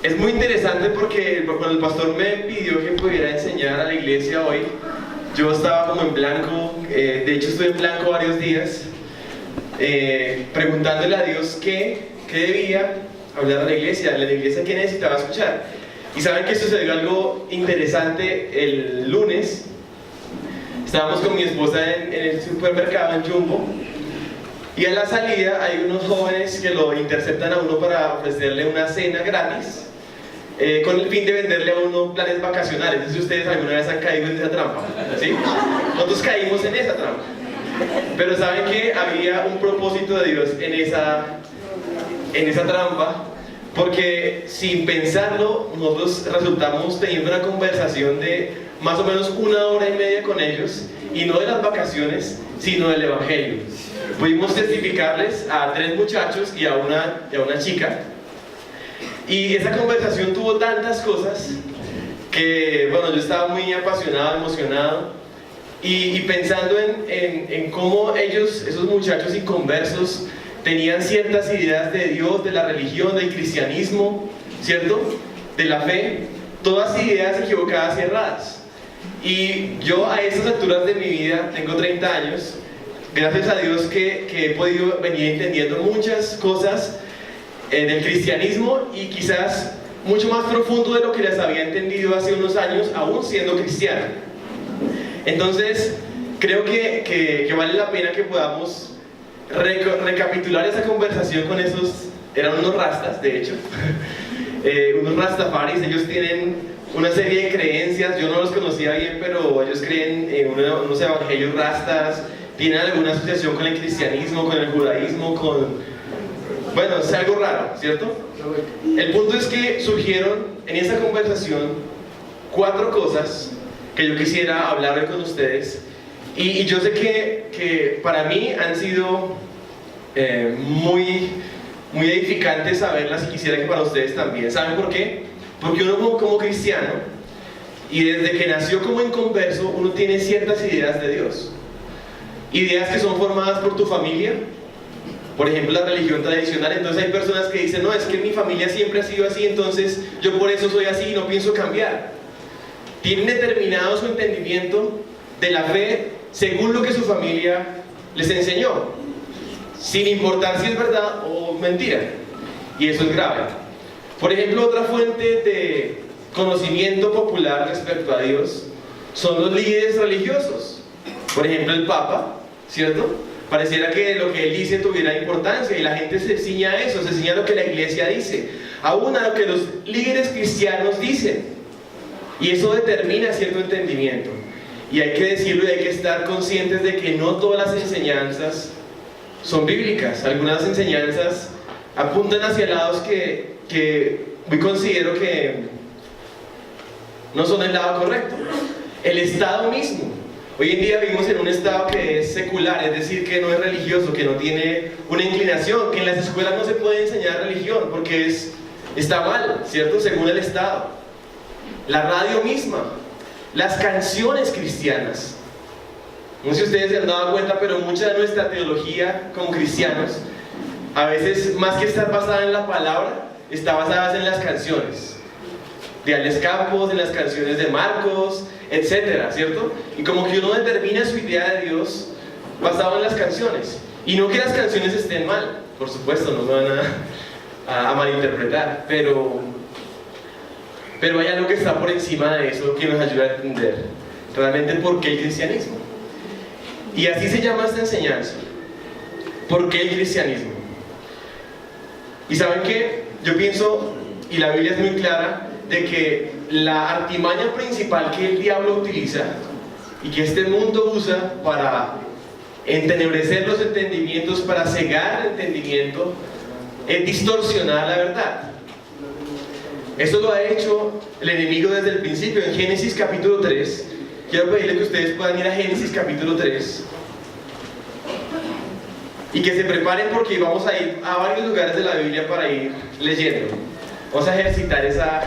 Es muy interesante porque cuando el pastor me pidió que pudiera enseñar a la iglesia hoy, yo estaba como en blanco, de hecho estuve en blanco varios días, preguntándole a Dios qué debía hablar a la iglesia que necesitaba escuchar. Y saben que sucedió algo interesante el lunes. Estábamos con mi esposa en el supermercado, en Jumbo, y a la salida hay unos jóvenes que lo interceptan a uno para ofrecerle una cena gratis, con el fin de venderle a uno planes vacacionales. No sé si ustedes alguna vez han caído en esa trampa, ¿sí? Nosotros caímos en esa trampa. Pero saben que había un propósito de Dios en esa trampa, porque sin pensarlo nosotros resultamos teniendo una conversación de más o menos 1 hora y media con ellos, y no de las vacaciones, sino del Evangelio. Pudimos testificarles a 3 muchachos y a una chica, y esa conversación tuvo tantas cosas que, bueno, yo estaba muy apasionado, emocionado, y pensando en cómo esos muchachos inconversos, tenían ciertas ideas de Dios, de la religión, del cristianismo, ¿cierto? De la fe, todas ideas equivocadas y erradas. Y yo a estas alturas de mi vida, tengo 30 años, gracias a Dios que he podido venir entendiendo muchas cosas del cristianismo, y quizás mucho más profundo de lo que les había entendido hace unos años, aún siendo cristiano. Entonces, creo que vale la pena que podamos recapitular esa conversación con esos, eran unos rastas, de hecho, unos rastafaris. Ellos tienen una serie de creencias, yo no los conocía bien, pero ellos creen en unos evangelios rastas, tienen alguna asociación con el cristianismo, con el judaísmo, bueno, es algo raro, ¿cierto? El punto es que surgieron en esa conversación 4 cosas que yo quisiera hablar hoy con ustedes, y yo sé que para mí han sido muy edificantes saberlas, y quisiera que para ustedes también. ¿Saben por qué? Porque uno como cristiano, y desde que nació como inconverso, uno tiene ciertas ideas de Dios, ideas que son formadas por tu familia. Por ejemplo, la religión tradicional. Entonces hay personas que dicen: no, es que mi familia siempre ha sido así, entonces yo por eso soy así y no pienso cambiar. Tienen determinado su entendimiento de la fe según lo que su familia les enseñó, sin importar si es verdad o mentira, y eso es grave. Por ejemplo, otra fuente de conocimiento popular respecto a Dios son los líderes religiosos. Por ejemplo, el Papa, ¿cierto? Pareciera que lo que él dice tuviera importancia, y la gente se ciña a eso, se ciña a lo que la iglesia dice, aún a lo que los líderes cristianos dicen, y eso determina cierto entendimiento. Y hay que decirlo, y hay que estar conscientes de que no todas las enseñanzas son bíblicas. Algunas enseñanzas apuntan hacia lados que yo considero que no son el lado correcto. El Estado mismo, hoy en día vivimos en un Estado que es secular, es decir, que no es religioso, que no tiene una inclinación, que en las escuelas no se puede enseñar religión porque está mal, ¿cierto? Según el Estado. La radio misma, las canciones cristianas. No sé si ustedes se han dado cuenta, pero mucha de nuestra teología como cristianos, a veces más que estar basada en la palabra, está basada en las canciones de Alex Campos, en las canciones de Marcos, etcétera, ¿cierto? Y como que uno determina su idea de Dios basado en las canciones. Y no que las canciones estén mal, por supuesto, no me van a malinterpretar, pero hay algo que está por encima de eso que nos ayuda a entender realmente por qué el cristianismo. Y así se llama esta enseñanza: ¿por qué el cristianismo? Y ¿saben qué? Yo pienso, y la Biblia es muy clara, de que la artimaña principal que el diablo utiliza y que este mundo usa para entenebrecer los entendimientos, para cegar el entendimiento, es distorsionar la verdad. Esto lo ha hecho el enemigo desde el principio. En Génesis capítulo 3, quiero pedirle que ustedes puedan ir a Génesis capítulo 3 y que se preparen, porque vamos a ir a varios lugares de la Biblia para ir leyendo. Vamos a ejercitar esas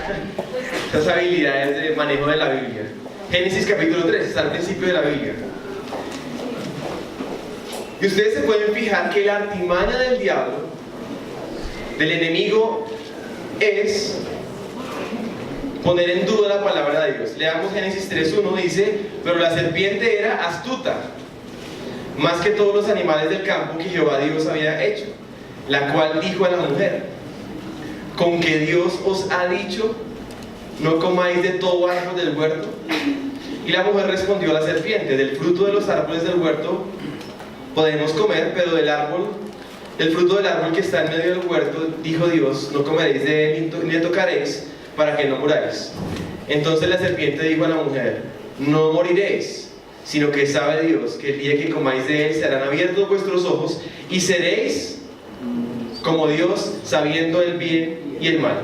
habilidades de manejo de la Biblia. Génesis capítulo 3, está al principio de la Biblia. Y ustedes se pueden fijar que la artimaña del diablo, del enemigo, es poner en duda la palabra de Dios. Leamos Génesis 3:1, dice: pero la serpiente era astuta, más que todos los animales del campo que Jehová Dios había hecho, la cual dijo a la mujer: ¿con que Dios os ha dicho, no comáis de todo árbol del huerto? Y la mujer respondió a la serpiente: del fruto de los árboles del huerto podemos comer, pero del fruto del árbol que está en medio del huerto, dijo Dios, no comeréis de él ni le tocaréis, para que no muráis. Entonces la serpiente dijo a la mujer: no moriréis, sino que sabe Dios que el día que comáis de él serán abiertos vuestros ojos y seréis como Dios, sabiendo el bien y el mal.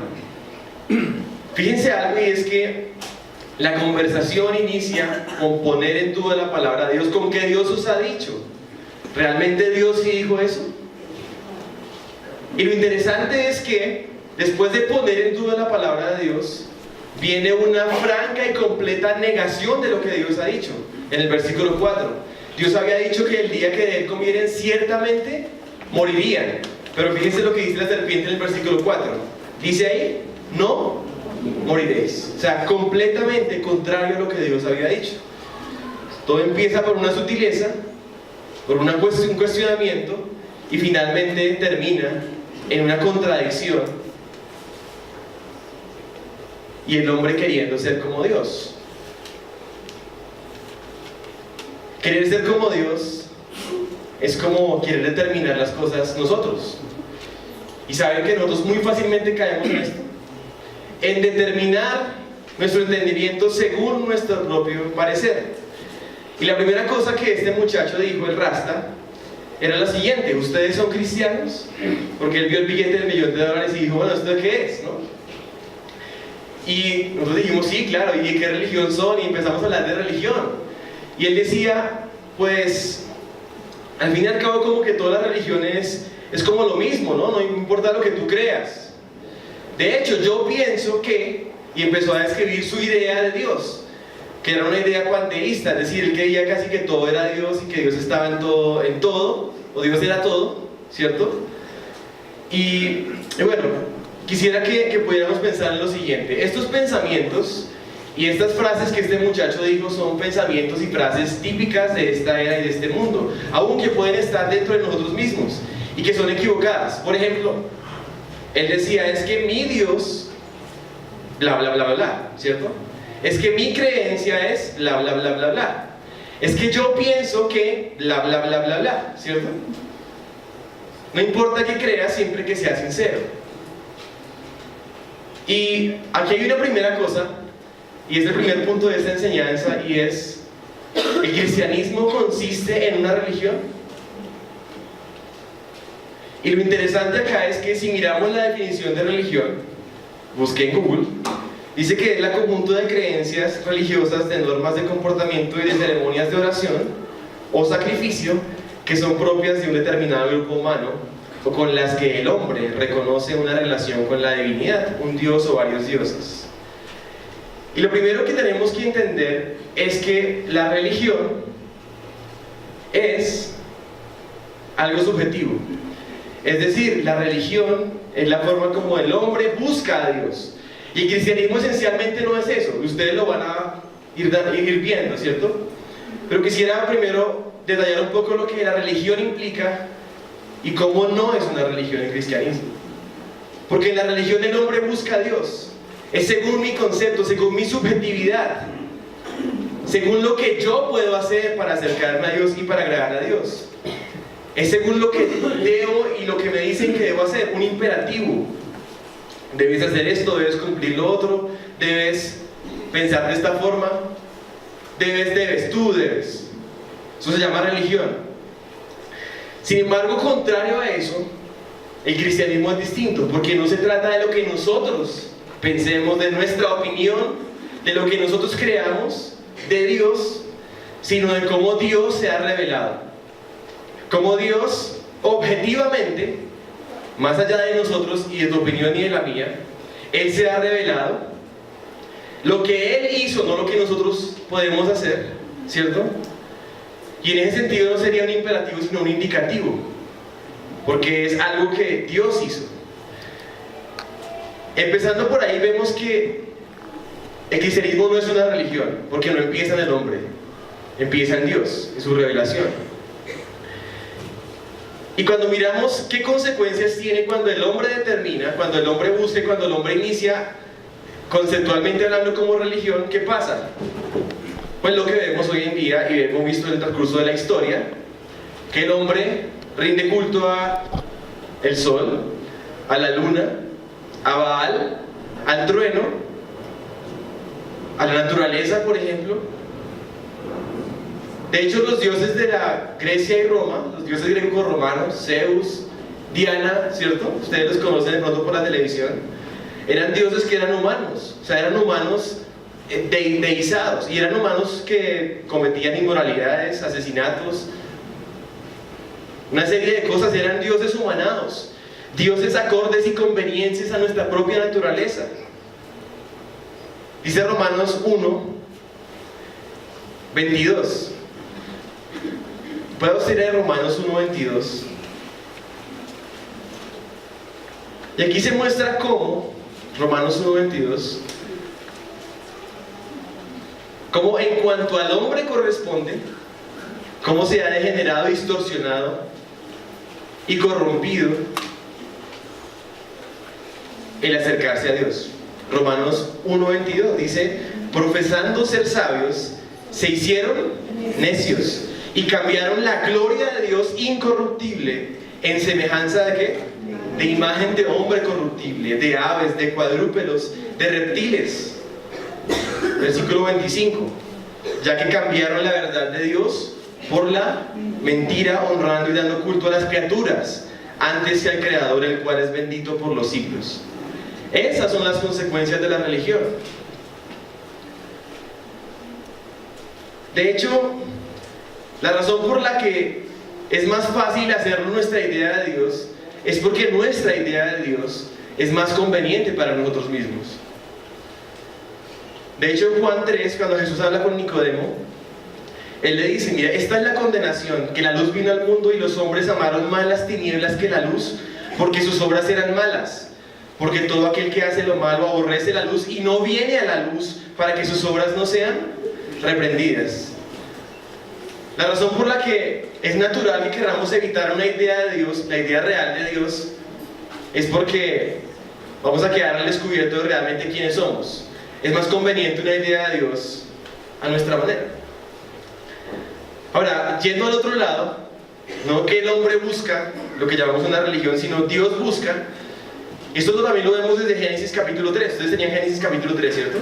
Fíjense algo, y es que la conversación inicia con poner en duda la palabra de Dios, con que Dios os ha dicho. ¿Realmente Dios sí dijo eso? Y lo interesante es que después de poner en duda la palabra de Dios, viene una franca y completa negación de lo que Dios ha dicho. En el versículo 4, Dios había dicho que el día que de él comieran ciertamente morirían. Pero fíjense lo que dice la serpiente en el versículo 4. Dice ahí: no moriréis. O sea, completamente contrario a lo que Dios había dicho. Todo empieza por una sutileza, por un cuestionamiento, y finalmente termina en una contradicción, y el hombre queriendo ser como Dios. Querer ser como Dios es como querer determinar las cosas nosotros. Y saben que nosotros muy fácilmente caemos en esto, en determinar nuestro entendimiento según nuestro propio parecer. Y la primera cosa que este muchacho dijo, el Rasta, era la siguiente: ¿ustedes son cristianos? Porque él vio el billete del $1.000.000 y dijo: bueno, ¿esto qué es? ¿no? Y nosotros dijimos: sí, claro, ¿y de qué religión son? Y empezamos a hablar de religión. Y él decía: pues, al fin y al cabo, como que todas las religiones es como lo mismo, ¿no? No importa lo que tú creas. De hecho, yo pienso que... Y empezó a describir su idea de Dios, que era una idea panteísta, es decir, él creía casi que todo era Dios y que Dios estaba en todo, o Dios era todo, ¿cierto? Y bueno, quisiera que pudiéramos pensar en lo siguiente. Estos pensamientos y estas frases que este muchacho dijo son pensamientos y frases típicas de esta era y de este mundo, aunque pueden estar dentro de nosotros mismos y que son equivocadas. Por ejemplo, él decía: es que mi Dios, bla, bla, bla, bla, bla, ¿cierto? Es que mi creencia es bla, bla, bla, bla, bla. Es que yo pienso que bla, bla, bla, bla, bla, ¿cierto? No importa que creas, siempre que sea sincero. Y aquí hay una primera cosa, y es el primer punto de esta enseñanza, y es: ¿el cristianismo consiste en una religión? Y lo interesante acá es que si miramos la definición de religión, busqué en Google, dice que es el conjunto de creencias religiosas, de normas de comportamiento y de ceremonias de oración o sacrificio que son propias de un determinado grupo humano, o con las que el hombre reconoce una relación con la divinidad, un dios o varios dioses. Y lo primero que tenemos que entender es que la religión es algo subjetivo. Es decir, la religión es la forma como el hombre busca a Dios. Y el cristianismo esencialmente no es eso. Ustedes lo van a ir viendo, ¿cierto? Pero quisiera primero detallar un poco lo que la religión implica y cómo no es una religión el cristianismo. Porque en la religión el hombre busca a Dios. Es según mi concepto, según mi subjetividad, según lo que yo puedo hacer para acercarme a Dios y para agradar a Dios. Es según lo que leo y lo que me dicen que debo hacer, un imperativo. Debes hacer esto, debes cumplir lo otro, debes pensar de esta forma, tú debes. Eso se llama religión. Sin embargo, contrario a eso, el cristianismo es distinto, porque no se trata de lo que nosotros pensemos, de nuestra opinión, de lo que nosotros creamos de Dios, sino de cómo Dios se ha revelado. Cómo Dios, objetivamente, más allá de nosotros y de tu opinión y de la mía, Él se ha revelado. Lo que Él hizo, no lo que nosotros podemos hacer, ¿cierto? Y en ese sentido no sería un imperativo, sino un indicativo, porque es algo que Dios hizo. Empezando por ahí, vemos que el cristianismo no es una religión, porque no empieza en el hombre, empieza en Dios, en su revelación. Y cuando miramos qué consecuencias tiene cuando el hombre determina, cuando el hombre busca, cuando el hombre inicia, conceptualmente hablando como religión, ¿qué pasa? Pues lo que vemos hoy en día, y hemos visto en el transcurso de la historia, que el hombre rinde culto a el sol, a la luna, a Baal, al trueno, a la naturaleza, por ejemplo. De hecho, los dioses de la Grecia y Roma, los dioses greco-romanos, Zeus, Diana, ¿cierto? Ustedes los conocen de pronto por la televisión. Eran dioses que eran humanos, o sea, eran humanos deizados, y eran humanos que cometían inmoralidades, asesinatos, una serie de cosas. Eran dioses humanados, dioses acordes y conveniencias a nuestra propia naturaleza. Dice Romanos 1, 22. ¿Puedo usted ir a Romanos 1, 22? Y aquí se muestra cómo, Romanos 1, 22, cómo en cuanto al hombre corresponde, cómo se ha degenerado, distorsionado y corrompido el acercarse a Dios. Romanos 1:22 dice: profesando ser sabios, se hicieron necios y cambiaron la gloria de Dios incorruptible en semejanza de ¿qué? De imagen de hombre corruptible, de aves, de cuadrúpedos, de reptiles. Versículo 25: ya que cambiaron la verdad de Dios por la mentira, honrando y dando culto a las criaturas antes que al Creador, el cual es bendito por los siglos. Esas son las consecuencias de la religión. De hecho, la razón por la que es más fácil hacerlo nuestra idea de Dios es porque nuestra idea de Dios es más conveniente para nosotros mismos. De hecho, en Juan 3, cuando Jesús habla con Nicodemo, Él le dice: mira, esta es la condenación, que la luz vino al mundo y los hombres amaron más las tinieblas que la luz, porque sus obras eran malas. Porque todo aquel que hace lo malo aborrece la luz y no viene a la luz para que sus obras no sean reprendidas. La razón por la que es natural que queramos evitar una idea de Dios, la idea real de Dios, es porque vamos a quedar al descubierto de realmente quiénes somos. Es más conveniente una idea de Dios a nuestra manera. Ahora, yendo al otro lado, no que el hombre busca lo que llamamos una religión, sino Dios busca. Esto también lo vemos desde Génesis capítulo 3. Ustedes tenían Génesis capítulo 3, ¿cierto?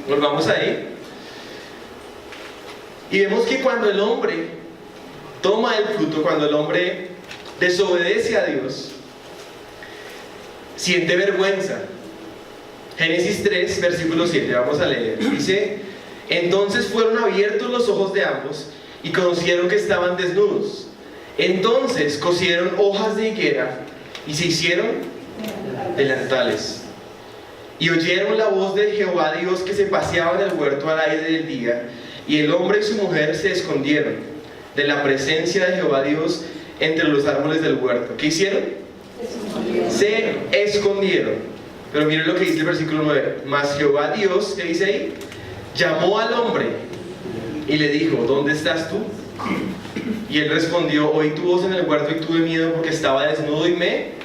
Nos vamos ahí. Y vemos que cuando el hombre toma el fruto, cuando el hombre desobedece a Dios, siente vergüenza. Génesis 3, versículo 7, vamos a leer. Dice: entonces fueron abiertos los ojos de ambos y conocieron que estaban desnudos. Entonces cosieron hojas de higuera y se hicieron delantales. Y oyeron la voz de Jehová Dios que se paseaba en el huerto al aire del día. Y el hombre y su mujer se escondieron de la presencia de Jehová Dios entre los árboles del huerto. ¿Qué hicieron? Se escondieron. Pero miren lo que dice el versículo 9. Mas Jehová Dios, ¿qué dice ahí? Llamó al hombre y le dijo: ¿dónde estás tú? Y él respondió: oí tu voz en el huerto y tuve miedo porque estaba desnudo y me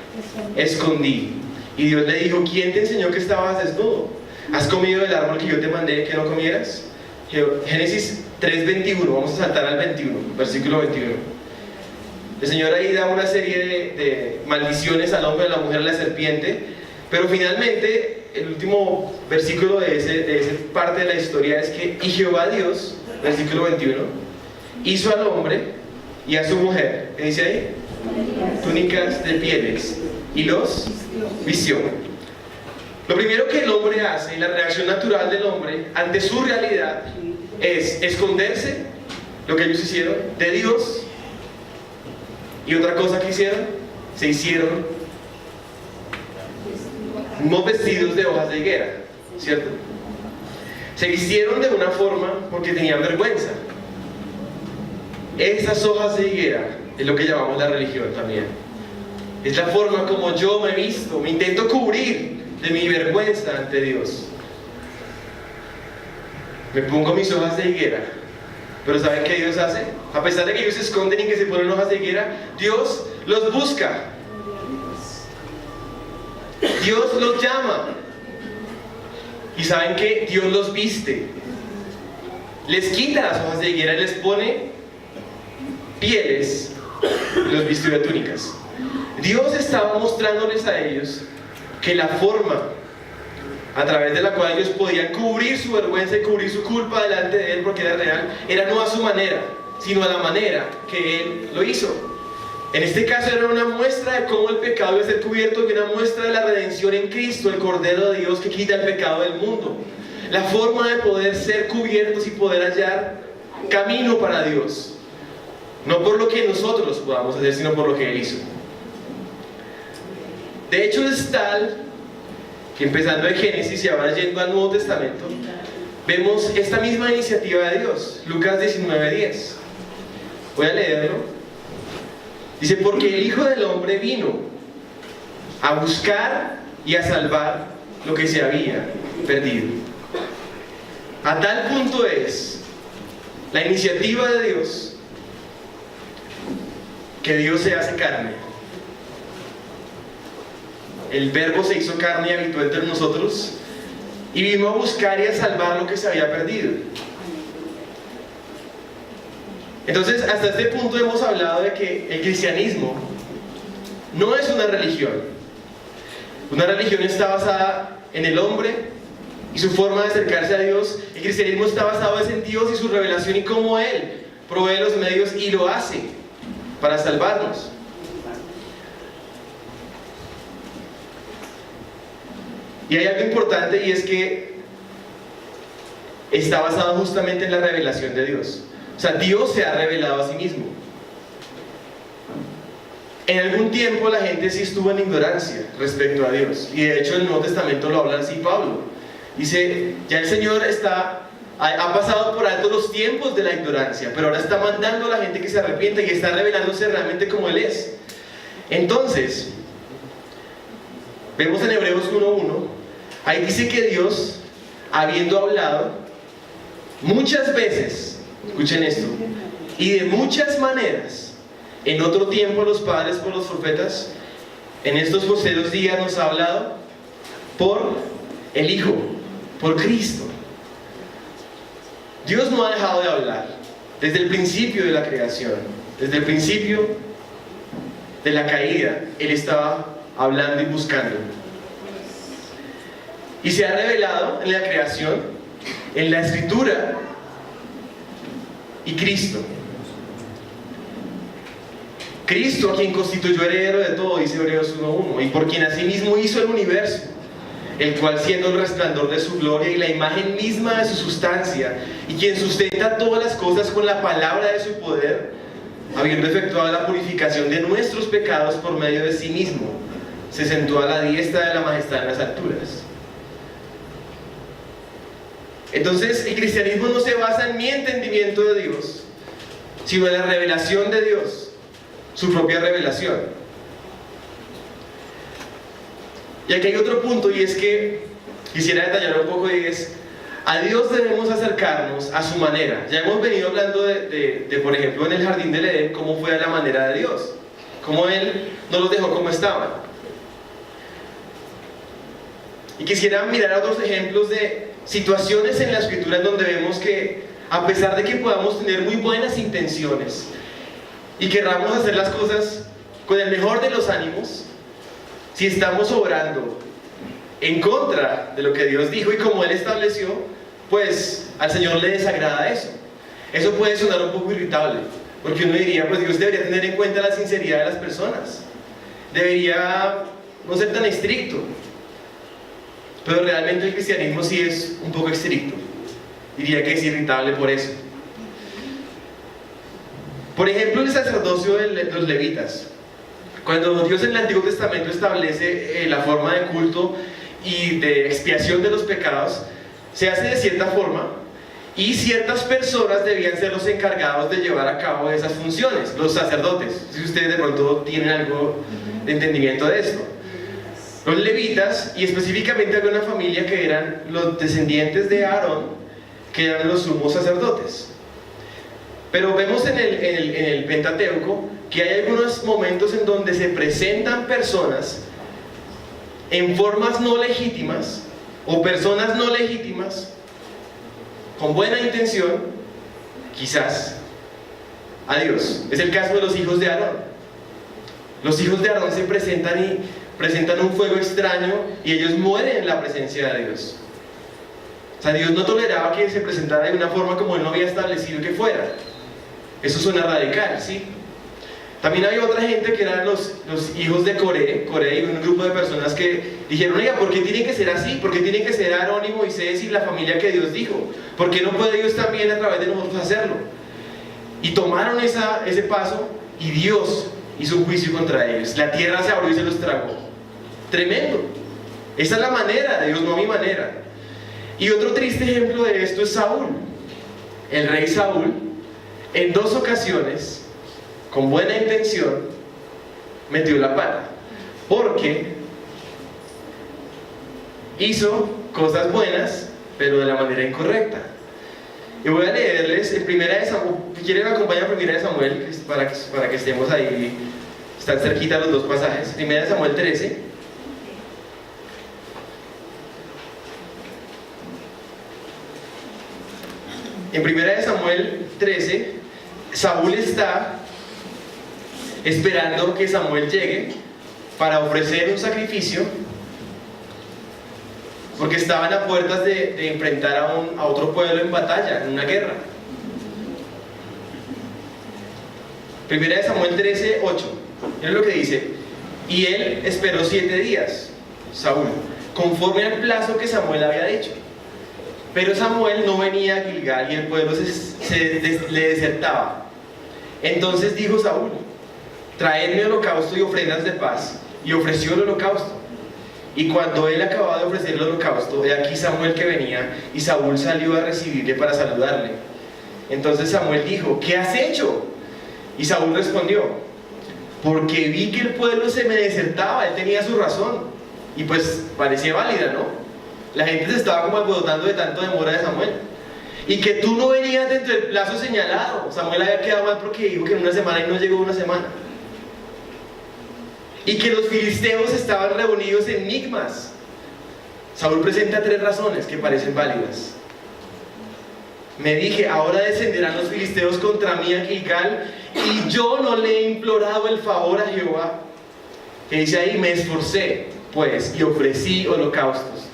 escondí. Y Dios le dijo: ¿quién te enseñó que estabas desnudo? ¿Has comido del árbol que yo te mandé que no comieras? Génesis 3:21, vamos a saltar al 21, versículo 21. El Señor ahí da una serie de maldiciones al hombre, a la mujer, a la serpiente, pero finalmente el último versículo de esa parte de la historia es que: y Jehová Dios, versículo 21, hizo al hombre y a su mujer, ¿qué dice ahí? Túnicas de pieles y los vistió. Lo primero que el hombre hace, y la reacción natural del hombre ante su realidad, es esconderse, lo que ellos hicieron, de Dios. Y otra cosa que hicieron, se hicieron unos vestidos de hojas de higuera, ¿cierto? Se vistieron de una forma porque tenían vergüenza. Esas hojas de higuera es lo que llamamos la religión también. Es la forma como yo me visto, me intento cubrir de mi vergüenza ante Dios. me pongo mis hojas de higuera. Pero ¿saben qué Dios hace? A pesar de que ellos se esconden y que se ponen hojas de higuera, Dios los busca. Dios los llama. Y ¿saben qué? Dios los viste. Les quita las hojas de higuera y les pone pieles y los vistió de túnicas. Dios estaba mostrándoles a ellos que la forma a través de la cual ellos podían cubrir su vergüenza y cubrir su culpa delante de Él, porque era real, era no a su manera, sino a la manera que Él lo hizo. En este caso era una muestra de cómo el pecado iba a ser cubierto y una muestra de la redención en Cristo, el Cordero de Dios que quita el pecado del mundo. La forma de poder ser cubiertos y poder hallar camino para Dios. No por lo que nosotros podamos hacer, sino por lo que Él hizo. De hecho es tal que empezando en Génesis y ahora yendo al Nuevo Testamento, vemos esta misma iniciativa de Dios. Lucas 19:10. Voy a leerlo. Dice, porque el Hijo del Hombre vino a buscar y a salvar lo que se había perdido. A tal punto es la iniciativa de Dios que Dios se hace carne. El Verbo se hizo carne y habitó entre nosotros y vino a buscar y a salvar lo que se había perdido. Entonces, hasta este punto hemos hablado de que el cristianismo no es una religión. Una religión está basada en el hombre y su forma de acercarse a Dios. El cristianismo está basado en Dios y su revelación y cómo Él provee los medios y lo hace para salvarnos. Y hay algo importante y es que está basado justamente en la revelación de Dios. O sea, Dios se ha revelado a sí mismo. En algún tiempo la gente sí estuvo en ignorancia respecto a Dios. Y de hecho el Nuevo Testamento lo habla así Pablo. Dice, ya el Señor ha pasado por alto los tiempos de la ignorancia, pero ahora está mandando a la gente que se arrepienta y está revelándose realmente como Él es. Entonces, vemos en Hebreos 1:1, ahí dice que Dios, habiendo hablado muchas veces, escuchen esto, y de muchas maneras, en otro tiempo los padres por los profetas, en estos postreros días nos ha hablado por el Hijo, por Cristo. Dios no ha dejado de hablar desde el principio de la creación, desde el principio de la caída. Él estaba hablando y buscando. Y se ha revelado en la creación, en la Escritura y Cristo. Cristo, a quien constituyó heredero de todo, dice Hebreos 1:1, y por quien asimismo hizo el universo, el cual siendo el resplandor de su gloria y la imagen misma de su sustancia, y quien sustenta todas las cosas con la palabra de su poder, habiendo efectuado la purificación de nuestros pecados por medio de sí mismo, se sentó a la diestra de la majestad en las alturas. Entonces el cristianismo no se basa en mi entendimiento de Dios, sino en la revelación de Dios, su propia revelación. Y aquí hay otro punto, y es que quisiera detallar un poco, y es, a Dios debemos acercarnos a su manera. Ya hemos venido hablando de por ejemplo, en el jardín del Edén, cómo fue la manera de Dios, cómo Él no los dejó como estaban. Y quisiera mirar otros ejemplos de situaciones en la Escritura en donde vemos que, a pesar de que podamos tener muy buenas intenciones y querramos hacer las cosas con el mejor de los ánimos, si estamos obrando en contra de lo que Dios dijo y como Él estableció, pues al Señor le desagrada eso. Eso puede sonar un poco irritable, porque uno diría, pues Dios debería tener en cuenta la sinceridad de las personas, debería no ser tan estricto. Pero realmente el cristianismo sí es un poco estricto. Diría que es irritable por eso. Por ejemplo, el sacerdocio de los levitas. Cuando Dios en el Antiguo Testamento establece la forma de culto y de expiación de los pecados, se hace de cierta forma y ciertas personas debían ser los encargados de llevar a cabo esas funciones, los sacerdotes. Si ustedes de pronto tienen algo de entendimiento de esto. Los levitas, y específicamente había una familia que eran los descendientes de Aarón, que eran los sumos sacerdotes. Pero vemos en el Pentateuco que hay algunos momentos en donde se presentan personas en formas no legítimas o personas no legítimas con buena intención, quizás, a Dios. Es el caso de los hijos de Aarón. Los hijos de Aarón se presentan y presentan un fuego extraño y ellos mueren en la presencia de Dios. O sea, Dios no toleraba que se presentara de una forma como Él no había establecido que fuera. Eso suena radical, ¿sí? También había otra gente que eran los hijos de Coré y un grupo de personas que dijeron: oiga, ¿por qué tiene que ser así? ¿Por qué tiene que ser Aarón y Moisés y la familia que Dios dijo? ¿Por qué no puede Dios también a través de nosotros hacerlo? Y tomaron ese paso y Dios hizo un juicio contra ellos. La tierra se abrió y se los tragó. Tremendo. Esa es la manera de Dios, no mi manera. Y otro triste ejemplo de esto es Saúl. El rey Saúl, en 2 ocasiones, con buena intención, metió la pata, porque hizo cosas buenas, pero de la manera incorrecta. Y voy a leerles en Primera de Samuel. Si quieren, acompañar a Primera de Samuel para que estemos ahí, están cerquita los 2 pasajes. Primera de Samuel 13. En Primera de Samuel 13, Saúl está esperando que Samuel llegue para ofrecer un sacrificio, porque estaban a puertas de enfrentar a otro pueblo en batalla, en una guerra. Primera de Samuel 13, 8. Miren lo que dice: y él esperó 7 días, Saúl, conforme al plazo que Samuel había dicho. Pero Samuel no venía a Gilgal y el pueblo le desertaba. Entonces dijo Saúl: traedme holocausto y ofrendas de paz. Y ofreció el holocausto. Y cuando él acababa de ofrecer el holocausto, he aquí Samuel que venía, y Saúl salió a recibirle para saludarle. Entonces Samuel dijo: ¿qué has hecho? Y Saúl respondió: porque vi que el pueblo se me desertaba. Él tenía su razón, y pues parecía válida, ¿no? La gente se estaba como alborotando de tanto demora de Samuel. Y que tú no venías dentro del plazo señalado. Samuel había quedado mal porque dijo que en una semana y no llegó una semana. Y que los filisteos estaban reunidos en Micmas. Saúl presenta 3 razones que parecen válidas. Me dije: ahora descenderán los filisteos contra mí a Gilgal, y yo no le he implorado el favor a Jehová. Que dice ahí: me esforcé pues y ofrecí holocaustos.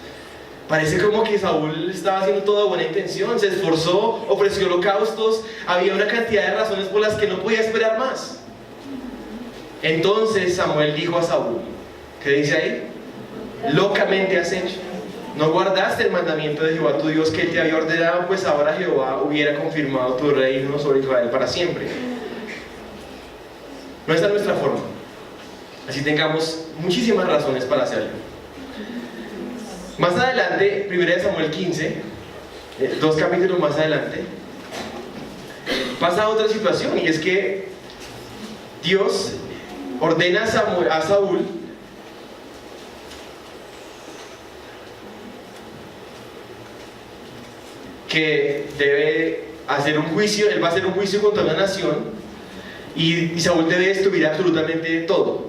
Parece como que Saúl estaba haciendo toda buena intención. Se esforzó, ofreció holocaustos. Había una cantidad de razones por las que no podía esperar más. Entonces Samuel dijo a Saúl, ¿qué dice ahí? Locamente has hecho. No guardaste el mandamiento de Jehová tu Dios que él te había ordenado, pues ahora Jehová hubiera confirmado tu reino sobre Israel para siempre. No está en nuestra forma. Así tengamos muchísimas razones para hacerlo. Más adelante, 1 Samuel 15, 2 capítulos más adelante, pasa otra situación, y es que Dios ordena a Saúl que debe hacer un juicio. Él va a hacer un juicio contra una nación, y Saúl debe destruir absolutamente todo.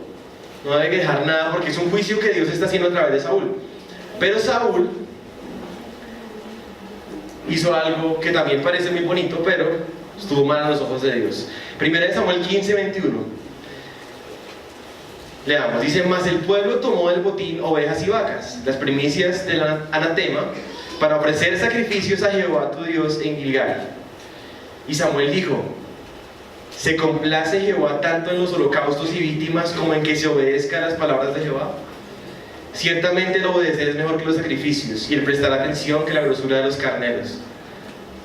No debe dejar nada, porque es un juicio que Dios está haciendo a través de Saúl. Pero Saúl hizo algo que también parece muy bonito, pero estuvo mal a los ojos de Dios. 1 Samuel 15, 21. Leamos, dice: mas el pueblo tomó del botín ovejas y vacas, las primicias del anatema, para ofrecer sacrificios a Jehová tu Dios en Gilgal. Y Samuel dijo: ¿se complace Jehová tanto en los holocaustos y víctimas como en que se obedezca a las palabras de Jehová? Ciertamente el obedecer es mejor que los sacrificios, y el prestar atención que la grosura de los carneros.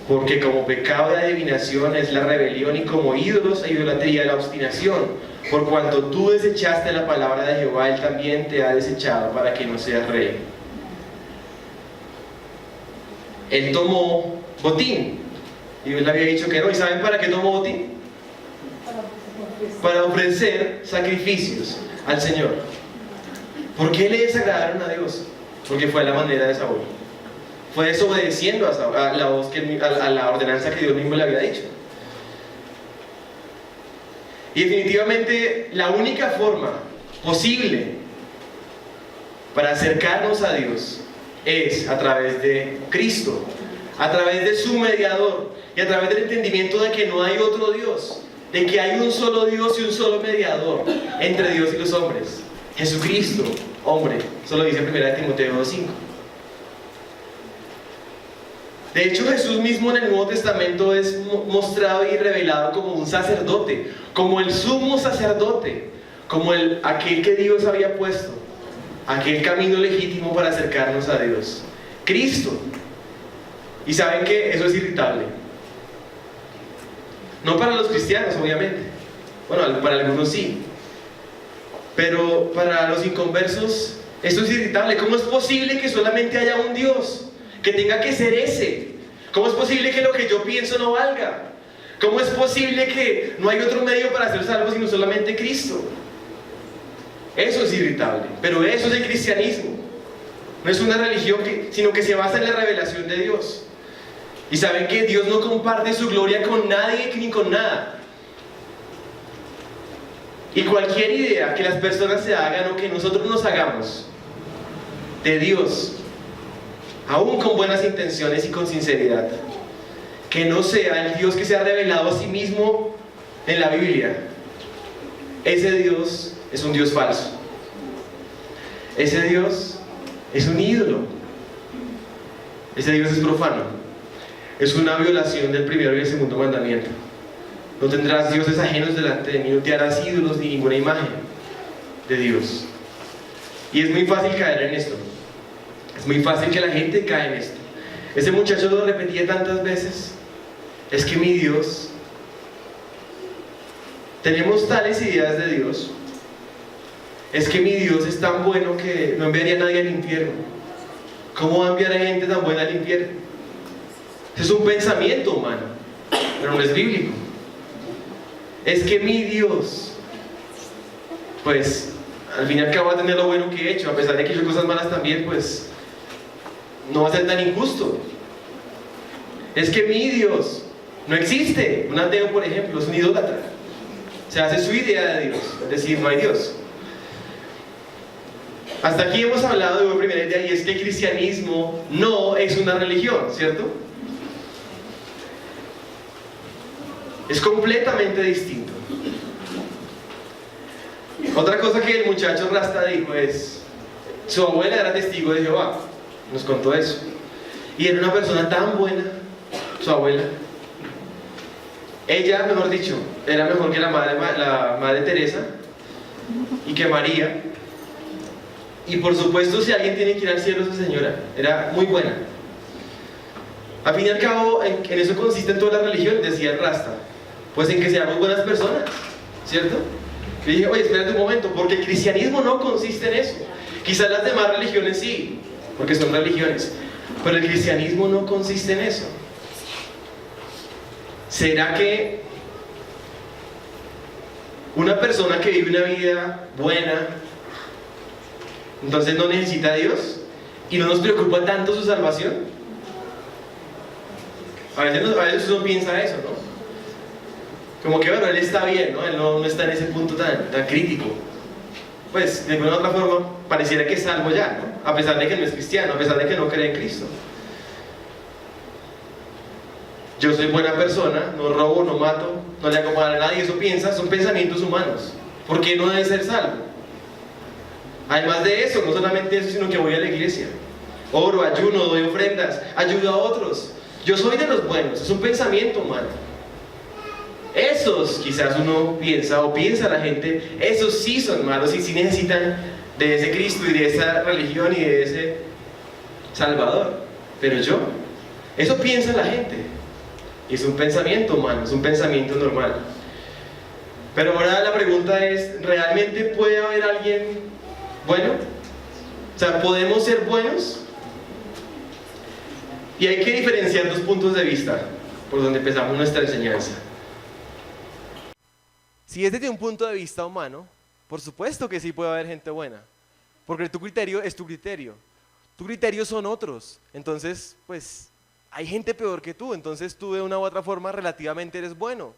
Porque como pecado de adivinación es la rebelión, y como ídolos e idolatría la obstinación. Por cuanto tú desechaste la palabra de Jehová, él también te ha desechado para que no seas rey. Él tomó botín, y Dios le había dicho que no. ¿Y saben para qué tomó botín? Para ofrecer sacrificios al Señor. ¿Por qué le desagradaron a Dios? Porque fue a la manera de Saúl. fue desobedeciendo a la voz a la ordenanza que Dios mismo le había dicho. Y definitivamente la única forma posible para acercarnos a Dios es a través de Cristo, a través de su mediador y a través del entendimiento de que no hay otro Dios, de que hay un solo Dios y un solo mediador entre Dios y los hombres, Jesucristo, hombre. Eso lo dice 1 Timoteo 2:5. De hecho, Jesús mismo en el Nuevo Testamento es mostrado y revelado como un sacerdote, como el sumo sacerdote, como aquel que Dios había puesto, aquel camino legítimo para acercarnos a Dios, Cristo. Y saben que eso es irritable. No para los cristianos, obviamente. Bueno, para algunos sí. Pero para los inconversos, esto es irritable. ¿Cómo es posible que solamente haya un Dios? Que tenga que ser ese. ¿Cómo es posible que lo que yo pienso no valga? ¿Cómo es posible que no hay otro medio para ser salvo sino solamente Cristo? Eso es irritable, pero eso es el cristianismo. No es una religión sino que se basa en la revelación de Dios. Y saben que Dios no comparte su gloria con nadie ni con nada. Y cualquier idea que las personas se hagan o que nosotros nos hagamos de Dios, aún con buenas intenciones y con sinceridad, que no sea el Dios que se ha revelado a sí mismo en la Biblia, ese Dios es un Dios falso. Ese Dios es un ídolo. Ese Dios es profano. Es una violación del primero y el segundo mandamiento. No tendrás dioses ajenos delante de mí, no te harás ídolos ni ninguna imagen de Dios. Y es muy fácil caer en esto. Es muy fácil que la gente cae en esto. Ese muchacho lo repetía tantas veces. Es que mi Dios... Tenemos tales ideas de Dios. Es que mi Dios es tan bueno que no enviaría a nadie al infierno. ¿Cómo va a enviar a gente tan buena al infierno? Es un pensamiento humano, pero no es bíblico. Es que mi Dios, pues, al fin y al cabo va a tener lo bueno que he hecho, a pesar de que he hecho cosas malas también, pues, no va a ser tan injusto. Es que mi Dios no existe. Un ateo, por ejemplo, es un idólatra. Se hace su idea de Dios, es decir, no hay Dios. Hasta aquí hemos hablado de una primera idea, y es que el cristianismo no es una religión, ¿cierto? Es completamente distinto. Otra cosa que el muchacho Rasta dijo es, su abuela era testigo de Jehová, nos contó eso. Y era una persona tan buena, su abuela. Ella, mejor dicho, era mejor que la madre Teresa y que María. Y por supuesto, si alguien tiene que ir al cielo, esa señora era muy buena. Al fin y al cabo, en eso consiste toda la religión, decía el Rasta. Pues en que seamos buenas personas, ¿cierto? Yo dije, oye, espérate un momento, porque el cristianismo no consiste en eso. Quizás las demás religiones sí, porque son religiones, pero el cristianismo no consiste en eso. ¿Será que una persona que vive una vida buena, entonces no necesita a Dios y no nos preocupa tanto su salvación? A veces uno piensa eso, ¿no? Como que bueno, él está bien, ¿no? Él no está en ese punto tan crítico. Pues de alguna u otra forma pareciera que es salvo ya, ¿no? A pesar de que no es cristiano, a pesar de que no cree en Cristo. Yo soy buena persona, no robo, no mato, no le hago mal a nadie. Eso piensa, son pensamientos humanos. ¿Por qué no debe ser salvo? Además de eso, no solamente eso, sino que voy a la iglesia, oro, ayuno, doy ofrendas, ayudo a otros. Yo soy de los buenos. Es un pensamiento humano. Esos quizás uno piensa, o piensa la gente, esos sí son malos y sí necesitan de ese Cristo y de esa religión y de ese Salvador. Pero yo, eso piensa la gente. Y es un pensamiento humano, es un pensamiento normal. Pero ahora la pregunta es, ¿realmente puede haber alguien bueno? O sea, ¿podemos ser buenos? Y hay que diferenciar dos puntos de vista por donde empezamos nuestra enseñanza. Si es desde un punto de vista humano, por supuesto que sí puede haber gente buena, porque tu criterio es tu criterio. tus criterios son otros. Entonces, pues, hay gente peor que tú, entonces tú de una u otra forma relativamente eres bueno.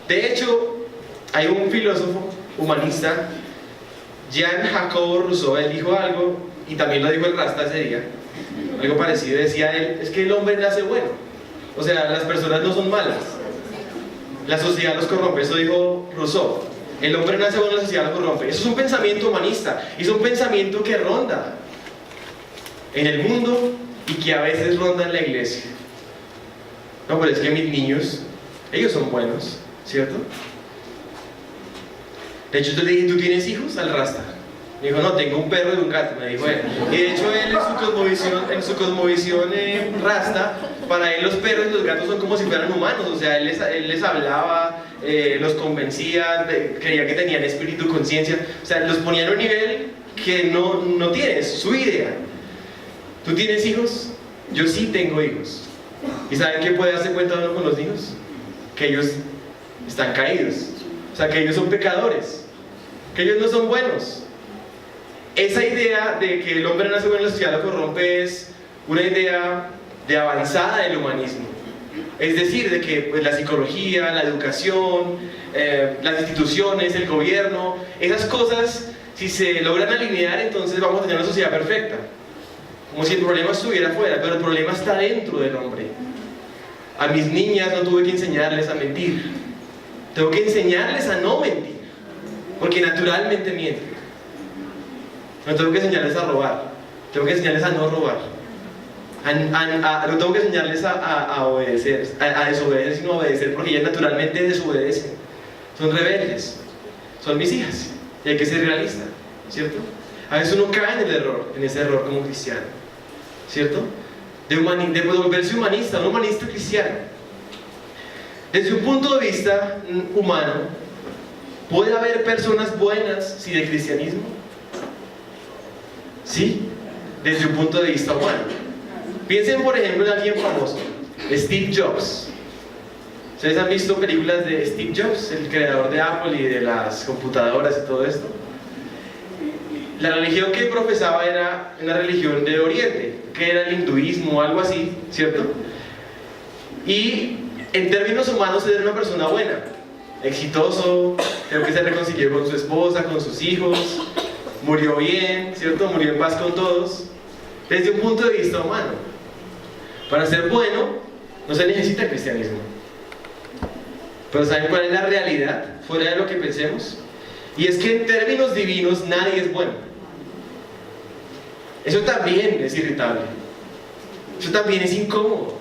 De hecho, hay un filósofo humanista, Jean-Jacques Rousseau, él dijo algo, y también lo dijo el Rasta ese día, algo parecido, decía él, es que el hombre nace bueno, o sea, las personas no son malas, la sociedad los corrompe, eso dijo Rousseau, el hombre nace bueno, la sociedad lo corrompe. Eso es un pensamiento humanista, y es un pensamiento que ronda en el mundo y que a veces ronda en la iglesia. No, pero es que mis niños, ellos son buenos, ¿cierto? De hecho, yo le dije, ¿tú tienes hijos? Al Rasta. Me dijo, no, tengo un perro y un gato, me dijo él. Y de hecho él en su cosmovisión Rasta, para él los perros y los gatos son como si fueran humanos, o sea, él les hablaba, los convencía, creía que tenían espíritu, conciencia, o sea, los ponía en un nivel que no tienes, su idea. ¿Tú tienes hijos? Yo sí tengo hijos. ¿Y saben qué puede darse cuenta uno con los hijos? Que ellos están caídos, o sea, que ellos son pecadores, que ellos no son buenos. Esa idea de que el hombre nace bueno y la sociedad lo corrompe es una idea de avanzada del humanismo. Es decir, de que pues, la psicología, la educación, las instituciones, el gobierno, esas cosas, si se logran alinear, entonces vamos a tener una sociedad perfecta. Como si el problema estuviera afuera, pero el problema está dentro del hombre. A mis niñas no tuve que enseñarles a mentir. Tengo que enseñarles a no mentir, porque naturalmente mienten. No tengo que enseñarles a robar, tengo que enseñarles a no robar. No tengo que enseñarles a obedecer, a desobedecer, sino a obedecer, porque ellas naturalmente desobedecen. Son rebeldes, son mis hijas, y hay que ser realista, ¿cierto? A veces uno cae en el error, en ese error como cristiano, ¿cierto? De volverse humanista, un humanista cristiano. Desde un punto de vista humano, ¿puede haber personas buenas sin el cristianismo? Sí, desde un punto de vista humano. Piensen por ejemplo en alguien famoso, Steve Jobs. ¿Ustedes han visto películas de Steve Jobs, el creador de Apple y de las computadoras y todo esto? La religión que él profesaba era una religión de Oriente, que era el hinduismo o algo así, ¿cierto? Y en términos humanos él era una persona buena, exitoso, creo que se reconcilió con su esposa, con sus hijos, murió bien, ¿cierto? Murió en paz con todos, desde un punto de vista humano. Para ser bueno no se necesita cristianismo. Pero ¿saben cuál es la realidad fuera de lo que pensemos? Y es que en términos divinos nadie es bueno. Eso también es irritable. Eso también es incómodo.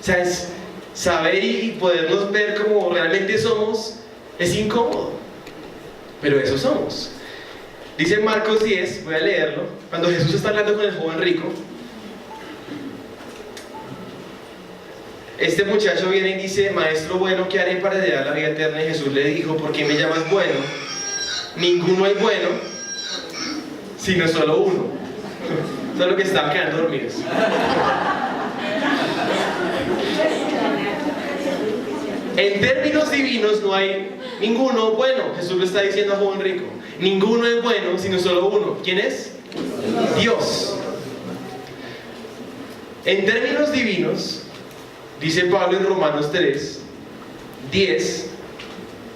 O sea, es saber y podernos ver como realmente somos es incómodo. Pero eso somos. Dice Marcos 10, voy a leerlo, cuando Jesús está hablando con el joven rico. Este muchacho viene y dice, maestro bueno, ¿qué haré para heredar la vida eterna? Y Jesús le dijo, ¿por qué me llamas bueno? Ninguno es bueno, sino solo uno. Solo que están quedando dormidos. En términos divinos no hay ninguno bueno. Jesús le está diciendo a joven rico. Ninguno es bueno, sino solo uno. ¿Quién es? Dios. En términos divinos, dice Pablo en Romanos 3:10,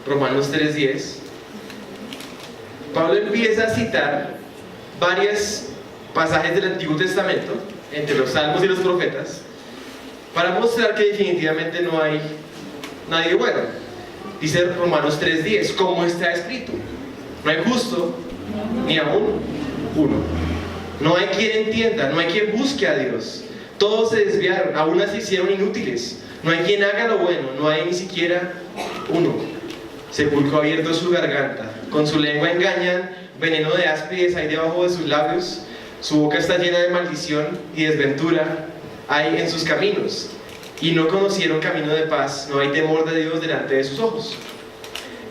Romanos 3:10, Pablo empieza a citar varios pasajes del Antiguo Testamento, entre los Salmos y los Profetas, para mostrar que definitivamente no hay nadie bueno. Dice Romanos 3:10, como está escrito, no hay justo ni aún uno. No hay quien entienda, no hay quien busque a Dios. Todos se desviaron, aún se hicieron inútiles. No hay quien haga lo bueno, no hay ni siquiera uno. Sepulcro abierto su garganta, con su lengua engañan, veneno de áspides hay debajo de sus labios. Su boca está llena de maldición y desventura hay en sus caminos. Y no conocieron camino de paz, no hay temor de Dios delante de sus ojos.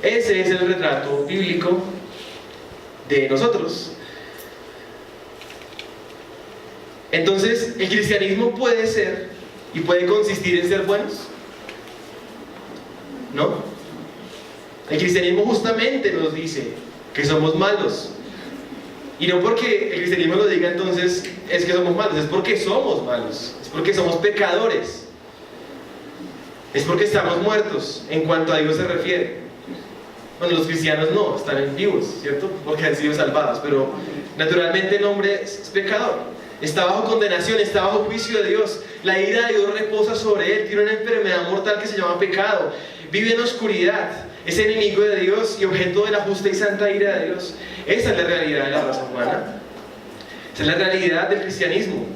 Ese es el retrato bíblico de nosotros. Entonces, ¿el cristianismo puede ser y puede consistir en ser buenos? ¿No? El cristianismo justamente nos dice que somos malos. Y no porque el cristianismo lo diga entonces es que somos malos, es porque somos malos, es porque somos pecadores, es porque estamos muertos en cuanto a Dios se refiere. Bueno, los cristianos no, están vivos, ¿cierto? Porque han sido salvados, pero naturalmente el hombre es pecador, está bajo condenación, está bajo juicio de Dios, la ira de Dios reposa sobre él, tiene una enfermedad mortal que se llama pecado, vive en oscuridad, es enemigo de Dios y objeto de la justa y santa ira de Dios. Esa es la realidad de la raza humana, esa es la realidad del cristianismo.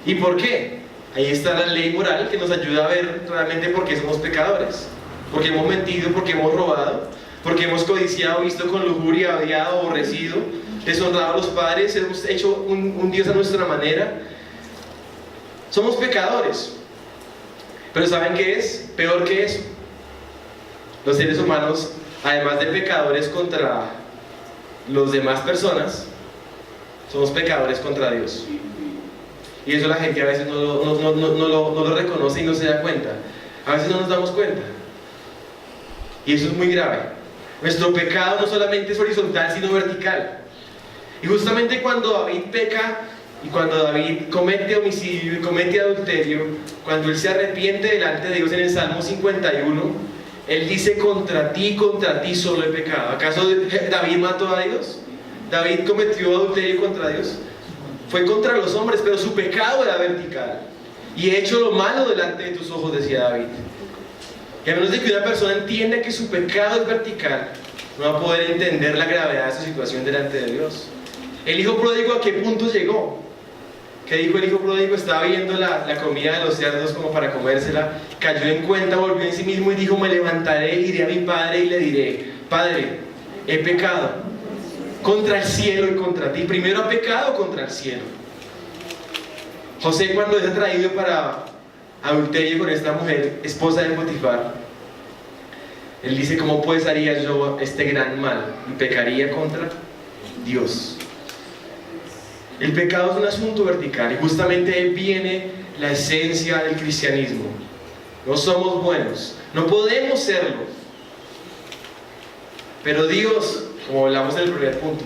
¿Y por qué? Ahí está la ley moral que nos ayuda a ver realmente por qué somos pecadores. Porque hemos mentido, porque hemos robado, porque hemos codiciado, visto con lujuria, odiado, aborrecido, deshonrado a los padres, hemos hecho un Dios a nuestra manera. Somos pecadores. Pero ¿saben qué es? Peor que eso. Los seres humanos, además de pecadores contra las demás personas, somos pecadores contra Dios. Y eso la gente a veces no lo reconoce y no se da cuenta. A veces no nos damos cuenta. Y eso es muy grave. Nuestro pecado no solamente es horizontal, sino vertical. Y justamente cuando David peca, y cuando David comete homicidio y comete adulterio, cuando él se arrepiente delante de Dios en el Salmo 51, él dice: contra ti solo he pecado. ¿Acaso David mató a Dios? ¿David cometió adulterio contra Dios? Fue contra los hombres, pero su pecado era vertical. Y he hecho lo malo delante de tus ojos, decía David. Y a menos de que una persona entienda que su pecado es vertical, no va a poder entender la gravedad de su situación delante de Dios. El hijo pródigo, ¿a qué punto llegó? ¿Qué dijo el hijo pródigo? Estaba viendo la comida de los cerdos como para comérsela, cayó en cuenta, volvió en sí mismo y dijo: me levantaré, iré a mi padre y le diré: Padre, he pecado contra el cielo y contra ti. Primero ha pecado contra el cielo. José, cuando es atraído para adulterio con esta mujer, esposa de Potifar, él dice: ¿cómo pues haría yo este gran mal? Y pecaría contra Dios. El pecado es un asunto vertical, y justamente ahí viene la esencia del cristianismo. No somos buenos, no podemos serlo, pero Dios, como hablamos en el primer punto,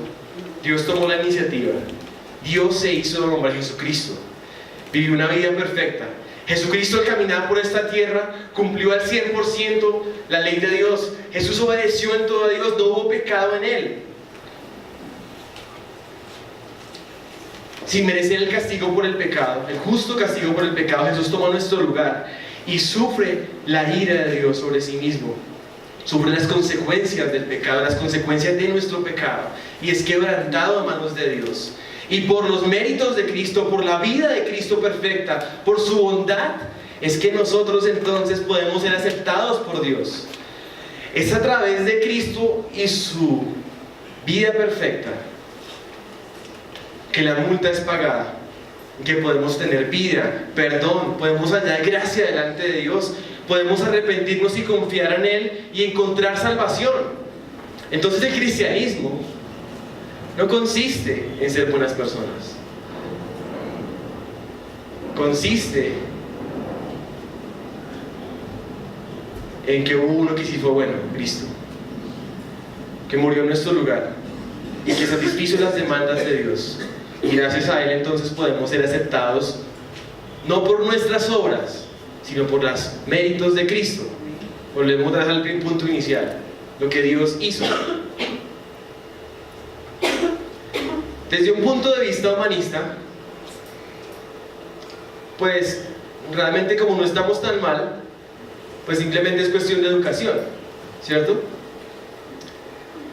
Dios tomó la iniciativa. Dios se hizo hombre, Jesucristo vivió una vida perfecta. Jesucristo, al caminar por esta tierra, cumplió al 100% la ley de Dios. Jesús obedeció en todo a Dios, no hubo pecado en él. Sin merecer el castigo por el pecado, el justo castigo por el pecado, Jesús toma nuestro lugar y sufre la ira de Dios sobre sí mismo. Sufre las consecuencias del pecado, las consecuencias de nuestro pecado, y es quebrantado a manos de Dios. Y por los méritos de Cristo, por la vida de Cristo perfecta, por su bondad, es que nosotros entonces podemos ser aceptados por Dios. Es a través de Cristo y su vida perfecta que la multa es pagada, que podemos tener vida, perdón, podemos hallar gracia delante de Dios, podemos arrepentirnos y confiar en Él y encontrar salvación. Entonces el cristianismo no consiste en ser buenas personas, consiste en que hubo uno que sí fue bueno, Cristo, que murió en nuestro lugar y que satisfizo las demandas de Dios, y gracias a Él entonces podemos ser aceptados no por nuestras obras, sino por los méritos de Cristo. Volvemos al punto inicial, lo que Dios hizo. Desde un punto de vista humanista, pues realmente, como no estamos tan mal, pues simplemente es cuestión de educación, ¿cierto?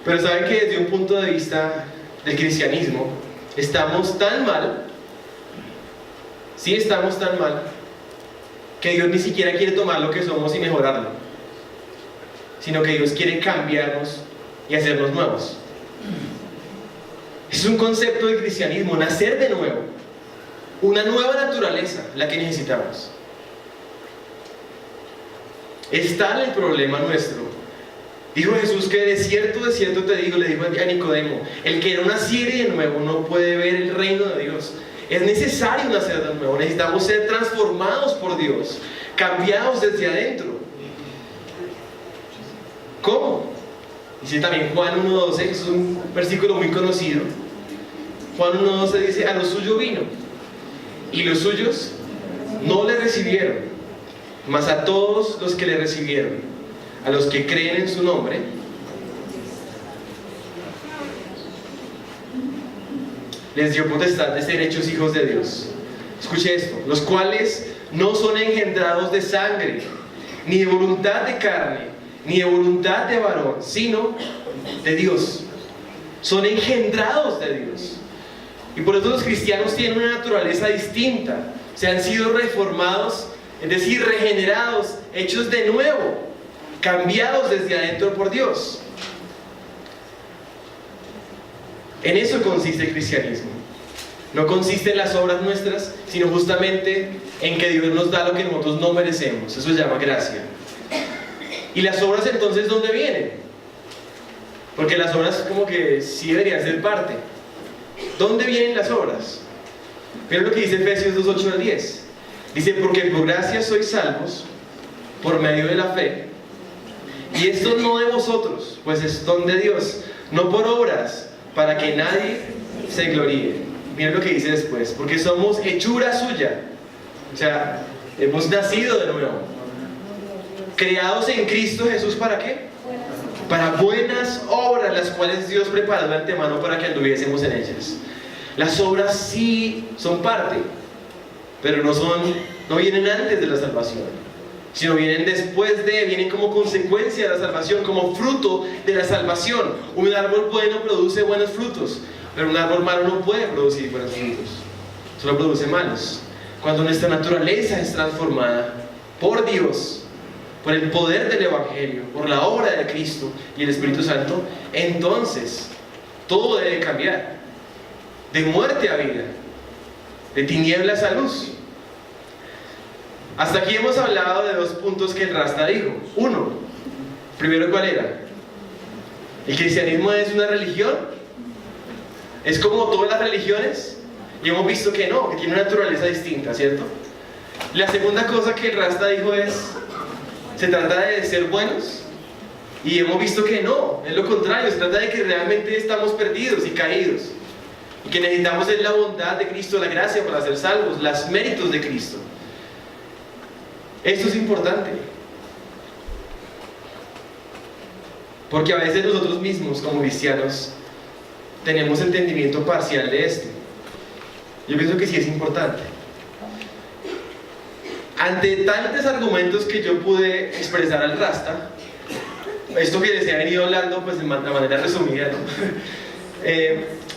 Pero saben que desde un punto de vista del cristianismo estamos tan mal, sí estamos tan mal, que Dios ni siquiera quiere tomar lo que somos y mejorarlo, sino que Dios quiere cambiarnos y hacernos nuevos. Es un concepto del cristianismo, nacer de nuevo, una nueva naturaleza, la que necesitamos. Es tal el problema nuestro. Dijo Jesús que de cierto te digo, le dijo a Nicodemo, el que no naciere de nuevo no puede ver el reino de Dios. Es necesario nacer de nuevo, necesitamos ser transformados por Dios, cambiados desde adentro. ¿Cómo? Dice también Juan 1:12, es un versículo muy conocido. Juan 1:12 dice: a lo suyo vino, y los suyos no le recibieron, mas a todos los que le recibieron, a los que creen en su nombre, les dio potestad de ser hechos hijos de Dios. Escuche esto: los cuales no son engendrados de sangre, ni de voluntad de carne, ni de voluntad de varón, sino de Dios. Son engendrados de Dios. Y por eso los cristianos tienen una naturaleza distinta. Se han sido reformados, es decir, regenerados, hechos de nuevo, cambiados desde adentro por Dios. En eso consiste el cristianismo. No consiste en las obras nuestras, sino justamente en que Dios nos da lo que nosotros no merecemos. Eso se llama gracia. ¿Y las obras entonces dónde vienen? Porque las obras como que sí deberían ser parte. ¿Dónde vienen las obras? Miren lo que dice Efesios 2:8-10. Dice: porque por gracia sois salvos por medio de la fe, y esto no de vosotros, pues es don de Dios, no por obras, para que nadie se gloríe. Miren lo que dice después: porque somos hechura suya, o sea, hemos nacido de nuevo, creados en Cristo Jesús. ¿Para qué? Para buenas obras, las cuales Dios preparó de antemano para que anduviésemos en ellas. Las obras sí son parte, pero no vienen antes de la salvación, sino vienen después vienen como consecuencia de la salvación, como fruto de la salvación. Un árbol bueno produce buenos frutos, pero un árbol malo no puede producir buenos frutos, solo produce malos. Cuando nuestra naturaleza es transformada por Dios, por el poder del Evangelio, por la obra de Cristo y el Espíritu Santo, entonces todo debe cambiar, de muerte a vida, de tinieblas a luz. Hasta aquí hemos hablado de dos puntos que el Rasta dijo. Uno, primero, ¿cuál era? ¿El cristianismo es una religión? ¿Es como todas las religiones? Y hemos visto que no, que tiene una naturaleza distinta, ¿cierto? La segunda cosa que el Rasta dijo es: se trata de ser buenos, y hemos visto que no, es lo contrario. Se trata de que realmente estamos perdidos y caídos, y que necesitamos es la bondad de Cristo, la gracia para ser salvos, los méritos de Cristo. Esto es importante, porque a veces nosotros mismos como cristianos tenemos entendimiento parcial de esto. Yo pienso que sí es importante. Ante tantos argumentos que yo pude expresar al Rasta, esto que les he venido hablando pues de manera resumida, ¿no?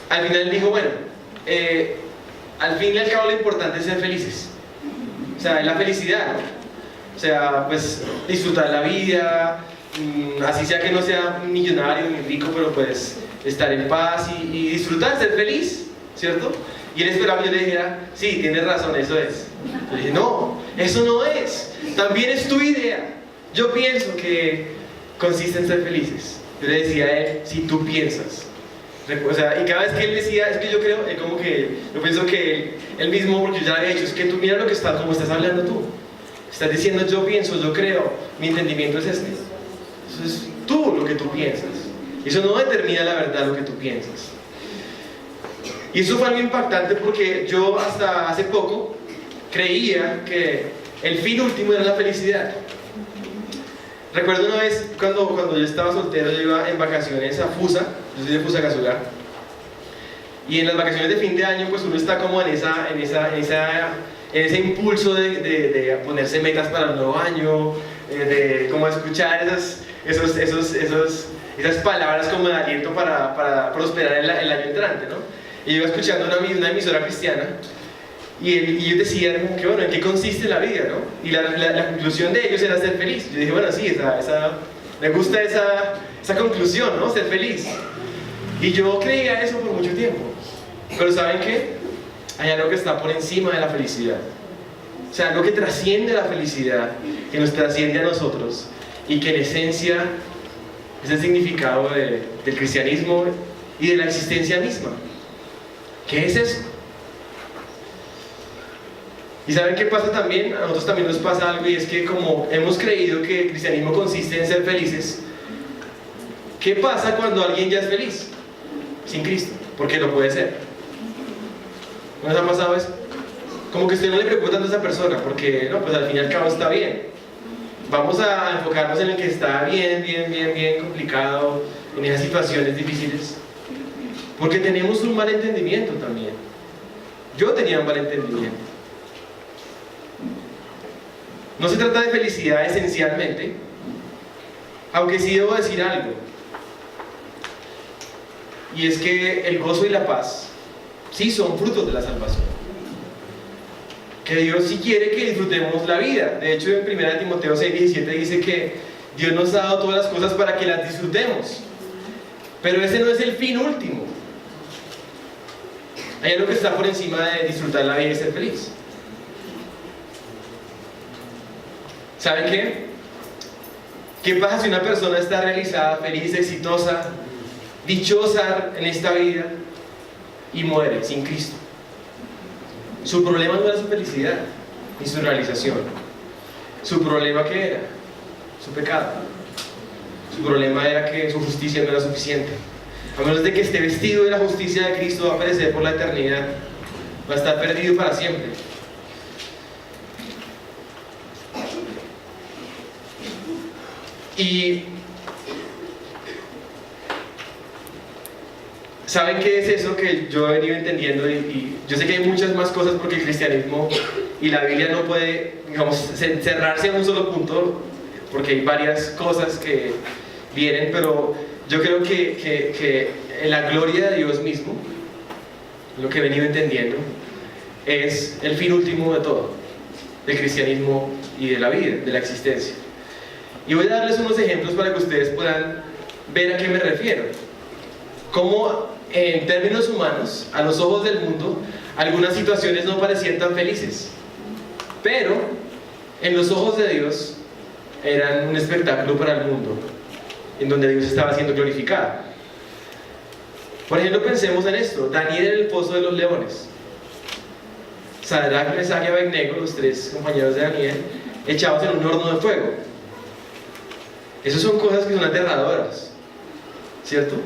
Al final dijo: bueno, al fin y al cabo lo importante es ser felices. O sea, es la felicidad, ¿no? O sea, pues disfrutar la vida, así sea que no sea millonario ni rico, pero pues estar en paz y disfrutar, ser feliz, ¿cierto? Y él esperaba que yo le dijera: sí, tienes razón, eso es. Yo le dije: no, eso no es. También es tu idea. Yo pienso que consiste en ser felices. Yo le decía a él: si tú piensas. O sea, y cada vez que él decía: es que yo creo, él como que, yo pienso que él mismo, porque yo ya le había dicho: es que tú mira lo que está, como estás hablando tú. Estás diciendo: yo pienso, yo creo, mi entendimiento es este. Eso es tú lo que tú piensas. Eso no determina la verdad lo que tú piensas. Y eso fue algo impactante, porque yo hasta hace poco creía que el fin último era la felicidad. Recuerdo una vez cuando yo estaba soltero, yo iba en vacaciones a Fusa. Yo soy de Fusagasugá, y en las vacaciones de fin de año pues uno está como en ese impulso de ponerse metas para el nuevo año, de como escuchar esas palabras como de aliento para prosperar el año entrante, ¿no? Y yo iba escuchando una emisora cristiana, y ellos decían que bueno, ¿en qué consiste la vida, no? Y la conclusión de ellos era ser feliz. Yo dije: bueno, sí, me gusta esa conclusión, ¿no? Ser feliz. Y yo creía eso por mucho tiempo. Pero ¿saben qué? Hay algo que está por encima de la felicidad. O sea, algo que trasciende la felicidad, que nos trasciende a nosotros, y que en esencia es el significado del cristianismo y de la existencia misma. ¿Qué es eso? ¿Y saben qué pasa también? A nosotros también nos pasa algo, y es que como hemos creído que el cristianismo consiste en ser felices, ¿Qué pasa cuando alguien ya es feliz sin Cristo? Porque lo puede ser. ¿No les ha pasado eso? Como que a usted no le preocupa tanto a esa persona, porque no, pues al fin y al cabo está bien. Vamos a enfocarnos en el que está bien complicado, en esas situaciones difíciles. Porque tenemos un mal entendimiento también. Yo tenía un mal entendimiento. No se trata de felicidad esencialmente, aunque sí debo decir algo. Y es que el gozo y la paz sí son frutos de la salvación. Que Dios sí quiere que disfrutemos la vida. De hecho, en 1 Timoteo 6:17 dice que Dios nos ha dado todas las cosas para que las disfrutemos. Pero ese no es el fin último. Hay algo que está por encima de disfrutar la vida y ser feliz. ¿Saben qué? ¿Qué pasa si una persona está realizada, feliz, exitosa, dichosa en esta vida y muere sin Cristo? Su problema no era su felicidad ni su realización. ¿Su problema qué era? Su pecado. Su problema era que su justicia no era suficiente. A menos de que esté vestido de la justicia de Cristo, va a perecer por la eternidad. Va a estar perdido para siempre. Y ¿saben qué es eso que yo he venido entendiendo? Y yo sé que hay muchas más cosas, porque el cristianismo y la Biblia no puede, digamos, cerrarse en un solo punto, porque hay varias cosas que vienen, pero yo creo que en la gloria de Dios mismo, lo que he venido entendiendo, es el fin último de todo, del cristianismo y de la vida, de la existencia. Y voy a darles unos ejemplos para que ustedes puedan ver a qué me refiero. Cómo en términos humanos, a los ojos del mundo, algunas situaciones no parecían tan felices, pero en los ojos de Dios eran un espectáculo para el mundo, en donde Dios estaba siendo glorificado. Por ejemplo, pensemos en esto: Daniel en el pozo de los leones, Sadrach, Mesach y Abednego, los tres compañeros de Daniel, echados en un horno de fuego. Esas son cosas que son aterradoras, ¿cierto?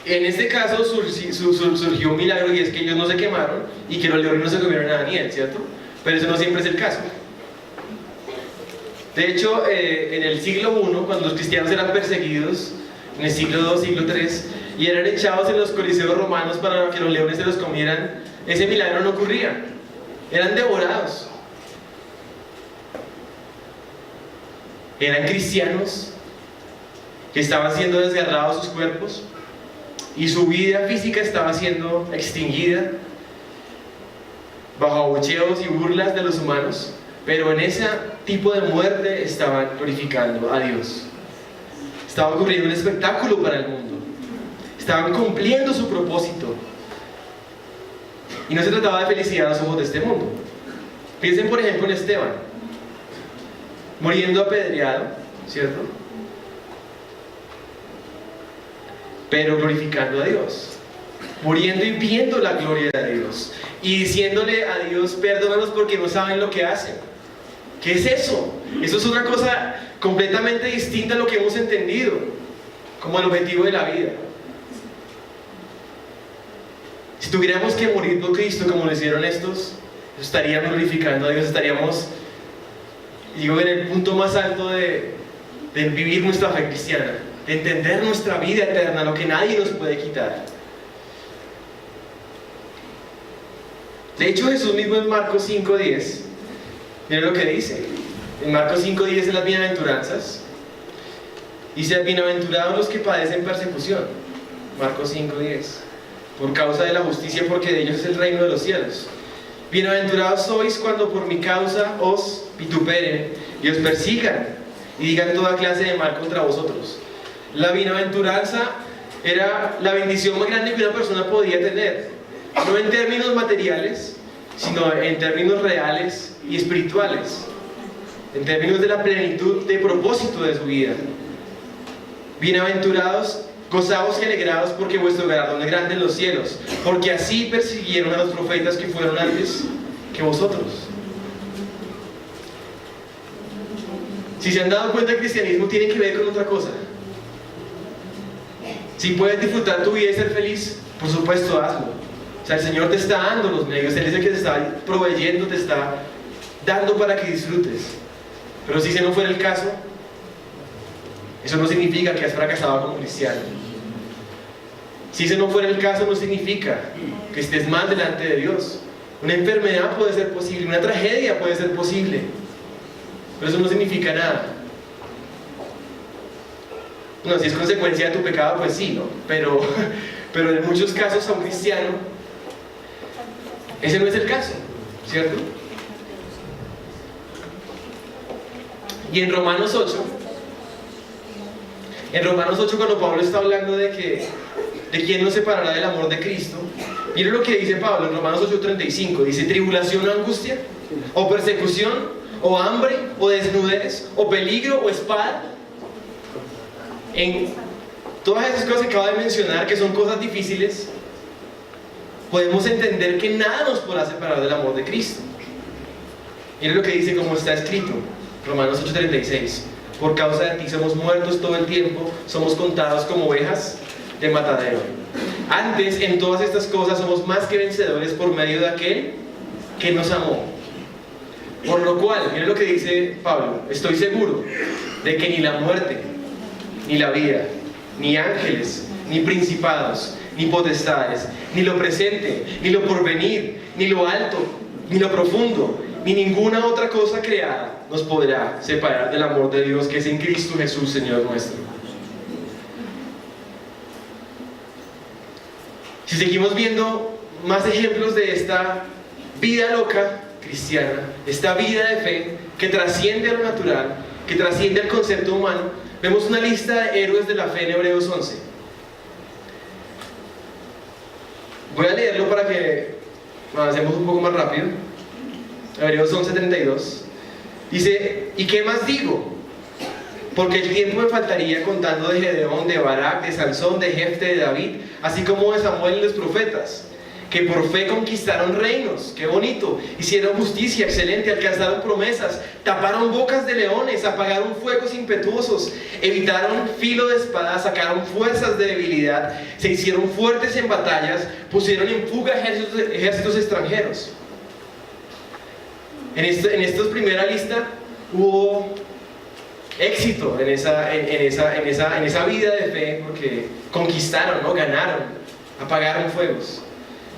En este caso surgió un milagro, y es que ellos no se quemaron y que los leones no se comieron a Daniel, ¿cierto? Pero eso no siempre es el caso. De hecho, en el siglo I, cuando los cristianos eran perseguidos, en el siglo II, siglo III, y eran echados en los coliseos romanos para que los leones se los comieran, ese milagro no ocurría. Eran devorados. Eran cristianos que estaban siendo desgarrados sus cuerpos, y su vida física estaba siendo extinguida bajo abucheos y burlas de los humanos, pero en ese tipo de muerte estaban glorificando a Dios. Estaba ocurriendo un espectáculo para el mundo. Estaban cumpliendo su propósito. Y no se trataba de felicidad a los ojos de este mundo. Piensen, por ejemplo, en Esteban, muriendo apedreado, ¿cierto? Pero glorificando a Dios, muriendo y viendo la gloria de Dios, y diciéndole a Dios: perdónanos porque no saben lo que hacen. ¿Qué es eso? Eso es una cosa completamente distinta a lo que hemos entendido como el objetivo de la vida. Si tuviéramos que morir por Cristo como lo hicieron estos, estaríamos glorificando a Dios, estaríamos, digo, en el punto más alto de vivir nuestra fe cristiana, de entender nuestra vida eterna, lo que nadie nos puede quitar. De hecho, Jesús mismo en Marcos 5:10, miren lo que dice. En Marcos 5:10, en las bienaventuranzas, dice: bienaventurados los que padecen persecución. Marcos 5:10, por causa de la justicia, porque de ellos es el reino de los cielos. Bienaventurados sois cuando por mi causa os vituperen y os persigan y digan toda clase de mal contra vosotros. La bienaventuranza era la bendición más grande que una persona podía tener, no en términos materiales, sino en términos reales y espirituales, en términos de la plenitud de propósito de su vida. Bienaventurados, gozaos y alegraos, porque vuestro galardón es grande en los cielos, porque así persiguieron a los profetas que fueron antes que vosotros. Si se han dado cuenta, el cristianismo tiene que ver con otra cosa. Si puedes disfrutar tu vida y ser feliz, por supuesto hazlo. O sea, el Señor te está dando los medios, Él es el que te está proveyendo, te está dando para que disfrutes. Pero si ese no fuera el caso, eso no significa que has fracasado como cristiano. Si ese no fuera el caso, no significa que estés mal delante de Dios. Una enfermedad puede ser posible, una tragedia puede ser posible, pero eso no significa nada. No, si es consecuencia de tu pecado, pues sí, ¿no? Pero en muchos casos a un cristiano ese no es el caso, ¿cierto? Y en Romanos 8, cuando Pablo está hablando de quién nos separará del amor de Cristo, miren lo que dice Pablo en Romanos 8:35. Dice: tribulación o angustia, o persecución, o hambre, o desnudez, o peligro, o espada. En todas esas cosas que acabo de mencionar, que son cosas difíciles, podemos entender que nada nos podrá separar del amor de Cristo. Miren lo que dice, como está escrito, Romanos 8:36. Por causa de ti somos muertos todo el tiempo, somos contados como ovejas de matadero. Antes, en todas estas cosas, somos más que vencedores por medio de aquel que nos amó. Por lo cual, miren lo que dice Pablo: estoy seguro de que ni la muerte, ni la vida, ni ángeles, ni principados, ni potestades, ni lo presente, ni lo porvenir, ni lo alto, ni lo profundo, ni ninguna otra cosa creada nos podrá separar del amor de Dios que es en Cristo Jesús, Señor nuestro. Si seguimos viendo más ejemplos de esta vida loca cristiana, esta vida de fe que trasciende a lo natural, que trasciende al concepto humano, vemos una lista de héroes de la fe en Hebreos 11. Voy a leerlo para que avancemos un poco más rápido. Hebreos 11:32 dice: ¿y qué más digo? Porque el tiempo me faltaría contando de Gedeón, de Barak, de Sansón, de Jefte, de David, así como de Samuel y los profetas, que por fe conquistaron reinos, qué bonito, hicieron justicia, excelente, alcanzaron promesas, taparon bocas de leones, apagaron fuegos impetuosos, evitaron filo de espada, sacaron fuerzas de debilidad, se hicieron fuertes en batallas, pusieron en fuga ejércitos extranjeros. En esta primera lista hubo éxito en esa vida de fe, porque conquistaron, ¿no? Ganaron, apagaron fuegos.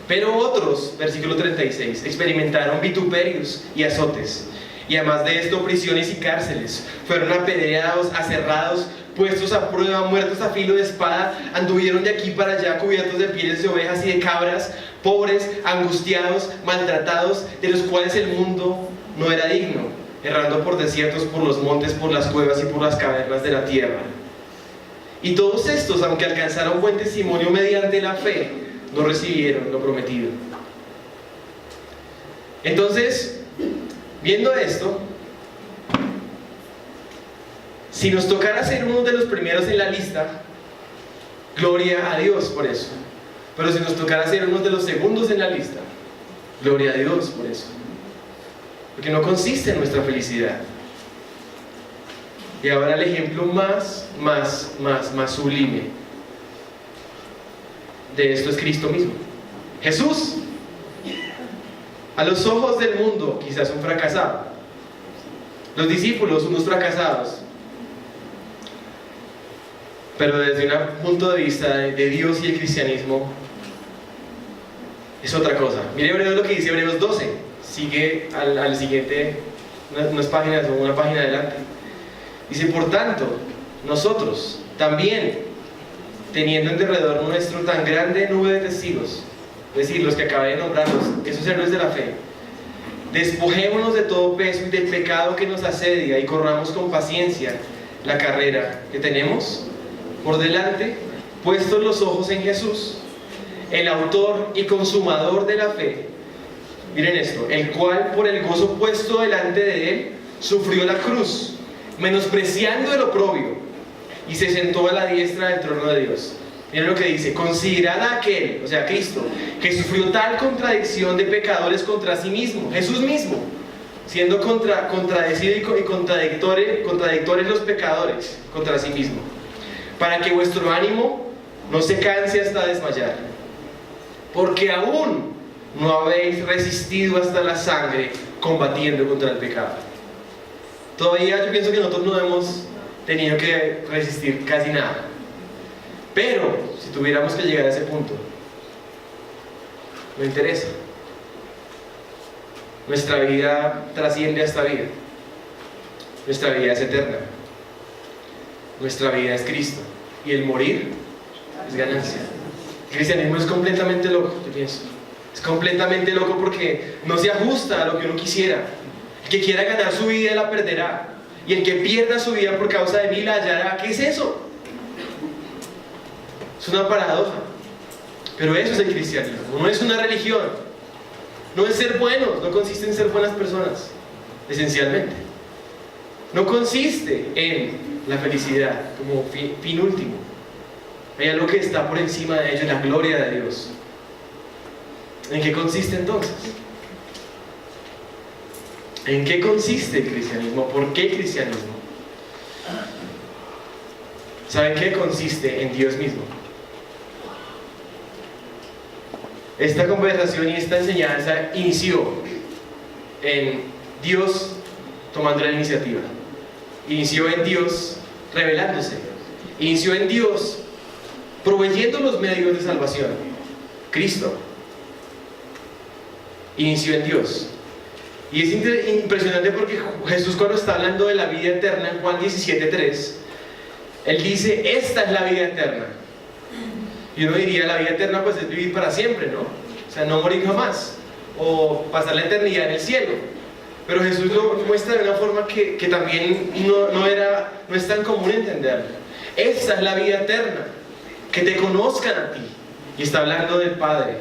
Pero otros, versículo 36, experimentaron vituperios y azotes, y además de esto prisiones y cárceles, fueron apedreados, aserrados, puestos a prueba, muertos a filo de espada, anduvieron de aquí para allá cubiertos de pieles de ovejas y de cabras, pobres, angustiados, maltratados, de los cuales el mundo no era digno, errando por desiertos, por los montes, por las cuevas y por las cavernas de la tierra. Y todos estos, aunque alcanzaron buen testimonio mediante la fe, no recibieron lo prometido. Entonces, viendo esto, si nos tocara ser uno de los primeros en la lista, gloria a Dios por eso. Pero si nos tocara ser uno de los segundos en la lista, gloria a Dios por eso. Porque no consiste en nuestra felicidad. Y ahora el ejemplo más sublime de esto es Cristo mismo. Jesús, a los ojos del mundo, quizás un fracasado. Los discípulos, unos fracasados. Pero desde un punto de vista de Dios y el cristianismo, es otra cosa. Mire Hebreos lo que dice Hebreos 12. Sigue al siguiente, unas páginas o una página adelante. Dice: por tanto, nosotros también, teniendo en derredor nuestro tan grande nube de testigos, es decir, los que acabé de nombrarlos, esos héroes de la fe, despojémonos de todo peso y del pecado que nos asedia y corramos con paciencia la carrera que tenemos por delante, puestos los ojos en Jesús, el autor y consumador de la fe. Miren esto: el cual por el gozo puesto delante de él sufrió la cruz, menospreciando el oprobio, y se sentó a la diestra del trono de Dios. Miren lo que dice: considerad a aquel, o sea Cristo, que sufrió tal contradicción de pecadores contra sí mismo, Jesús mismo, siendo contradecido y contradictores los pecadores contra sí mismo, para que vuestro ánimo no se canse hasta desmayar, porque aún no habéis resistido hasta la sangre combatiendo contra el pecado. Todavía yo pienso que nosotros no hemos tenido que resistir casi nada, pero si tuviéramos que llegar a ese punto, no interesa. Nuestra vida trasciende a esta vida. Nuestra vida es eterna. Nuestra vida es Cristo. Y el morir es ganancia. El cristianismo es completamente loco, yo pienso. Es completamente loco porque no se ajusta a lo que uno quisiera. El que quiera ganar su vida la perderá. Y el que pierda su vida por causa de mí la hallará. ¿Qué es eso? Es una paradoja. Pero eso es el cristianismo. No es una religión. No es ser buenos, no consiste en ser buenas personas, esencialmente. No consiste en la felicidad como fin último. Hay algo que está por encima de ello, la gloria de Dios. ¿En qué consiste entonces? ¿En qué consiste el cristianismo? ¿Por qué el cristianismo? ¿Saben qué? Consiste en Dios mismo. Esta conversación y esta enseñanza inició en Dios tomando la iniciativa. Inició en Dios revelándose. Inició en Dios proveyendo los medios de salvación. Cristo. Inició en Dios. Y es impresionante porque Jesús, cuando está hablando de la vida eterna en Juan 17:3, Él dice: esta es la vida eterna. Y uno diría, la vida eterna pues es vivir para siempre, ¿no? O sea, no morir jamás, o pasar la eternidad en el cielo. Pero Jesús lo muestra de una forma que también no es tan común entenderlo. Esta es la vida eterna, que te conozcan a ti. Y está hablando del Padre,